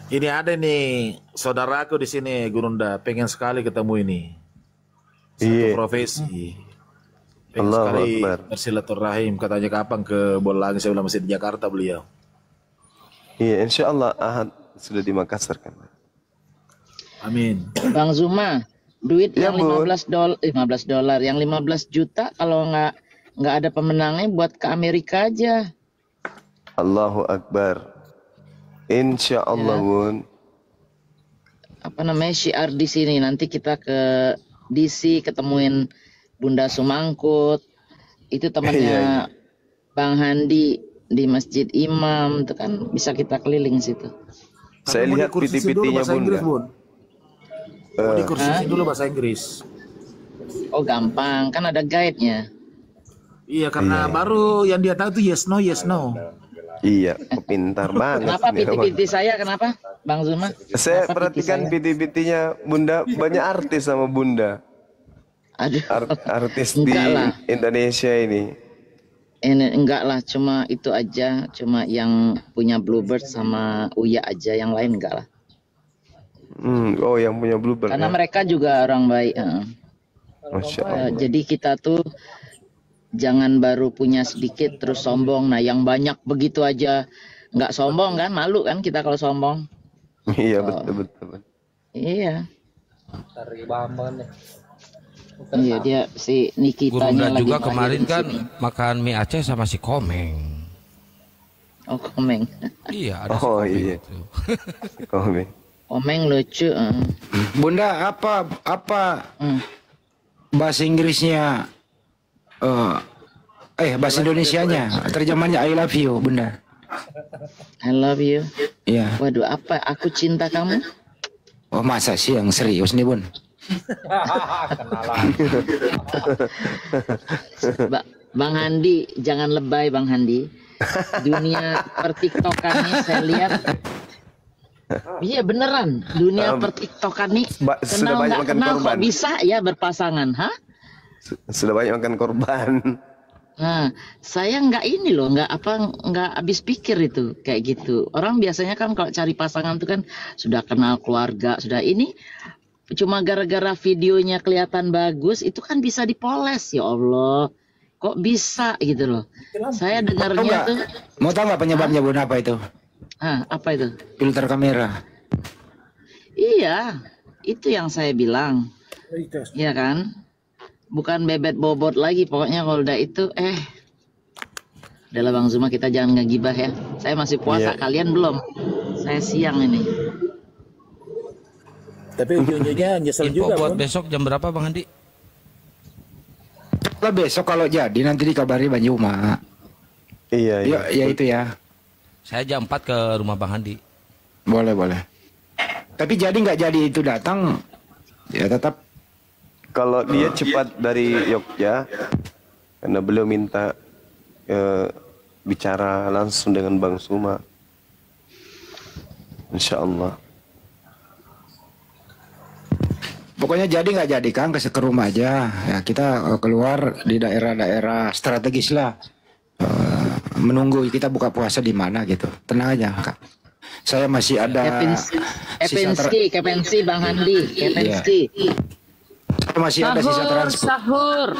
Ini ada nih saudaraku di sini Gurunda, pengen sekali ketemu ini. Satu profesi. Pengen sekali bersilaturahim, katanya kapan ke bola lagi, saya bilang masih di Jakarta beliau. Iya, insya Allah Ahad sudah di Makassar kan. Amin. Bang Zuma, duit ya, yang $15, yang 15 juta kalau nggak ada pemenangnya buat ke Amerika aja. Allahu Akbar. Insya Allah ya. Bun. Apa namanya syiar di sini, nanti kita ke DC ketemuin Bunda Sumangkut, itu temannya Bang Handi di Masjid Imam, itu kan bisa kita keliling situ. Saya lihat piti-pitinya Bunda. Di kursi dulu bahasa Inggris. Oh gampang, kan ada guide-nya. Iya, karena baru yang dia tahu itu yes no. Iya, pintar banget. Kenapa piti-piti saya? Kenapa, Bang Zuma? Saya Kenapa piti perhatikan saya? piti-pitinya Bunda, banyak artis sama Bunda. Aduh. Artis di Enggak lah. Indonesia ini. Ini enggak lah, cuma itu aja, cuma yang punya Bluebird sama Uya aja, yang lain enggak lah. Oh, yang punya Bluebird. Karena ya? mereka juga orang baik. Masya Allah. Jadi kita tuh jangan baru punya sedikit terus sombong. Nah, yang banyak begitu aja nggak sombong kan, malu kan kita kalau sombong. Iya, betul. Iya. Iya, dia si Nikitanya Gurunda lagi juga lahir kemarin di kan sini. makan mie Aceh sama si Komeng. Oh, Komeng. Iya, ada si Oh Komeng iya. itu. Komeng. Komeng lucu. Bunda, apa bahasa Inggrisnya bahasa Indonesianya terjemahannya I love you, Bunda. I love you. Iya. Waduh, apa? Aku cinta kamu. Oh, masa sih yang serius nih, Bun? Bang Handi, jangan lebay Bang Handi. Dunia pertiktokannya saya lihat. Iya beneran, dunia pertiktokan nih sudah kenal banyak nggak makan kenal korban. kok bisa ya berpasangan, hah? Sudah banyak makan korban. Nah, saya nggak ini loh, nggak habis pikir itu kayak gitu. Orang biasanya kan kalau cari pasangan tuh kan sudah kenal keluarga, sudah ini cuma gara-gara videonya kelihatan bagus itu kan bisa dipoles, ya Allah. Kok bisa gitu loh. Saya dengarnya tuh. Mau tahu nggak penyebabnya, Bun, apa itu? Apa itu? Filter kamera. Iya, itu yang saya bilang. Iya kan? Bukan bebet bobot lagi, pokoknya kalau udah itu, udahlah Bang Zuma, kita jangan ngegibah ya. Saya masih puasa, kalian belum. Saya siang ini. Tapi ujung-ujungnya nyesel Info juga, buat Bun. besok jam berapa, Bang Andi? Kalau besok kalau jadi nanti dikabari Bang Yuma. Iya. Ya itu ya. Saya jam 4 ke rumah Bang Andi. Boleh. Tapi jadi nggak jadi itu datang, ya tetap. Kalau dia cepat dari Yogyakarta, karena beliau minta bicara langsung dengan Bang Suma. Insya Allah. Pokoknya jadi nggak jadi Kang, ke rumah aja. Ya kita keluar di daerah-daerah strategis lah. Menunggu kita buka puasa di mana gitu. Tenang aja Kak. Saya masih ada Kepensi Bang Handi, Kepensi. Saya masih ada sisa transport. Sahur.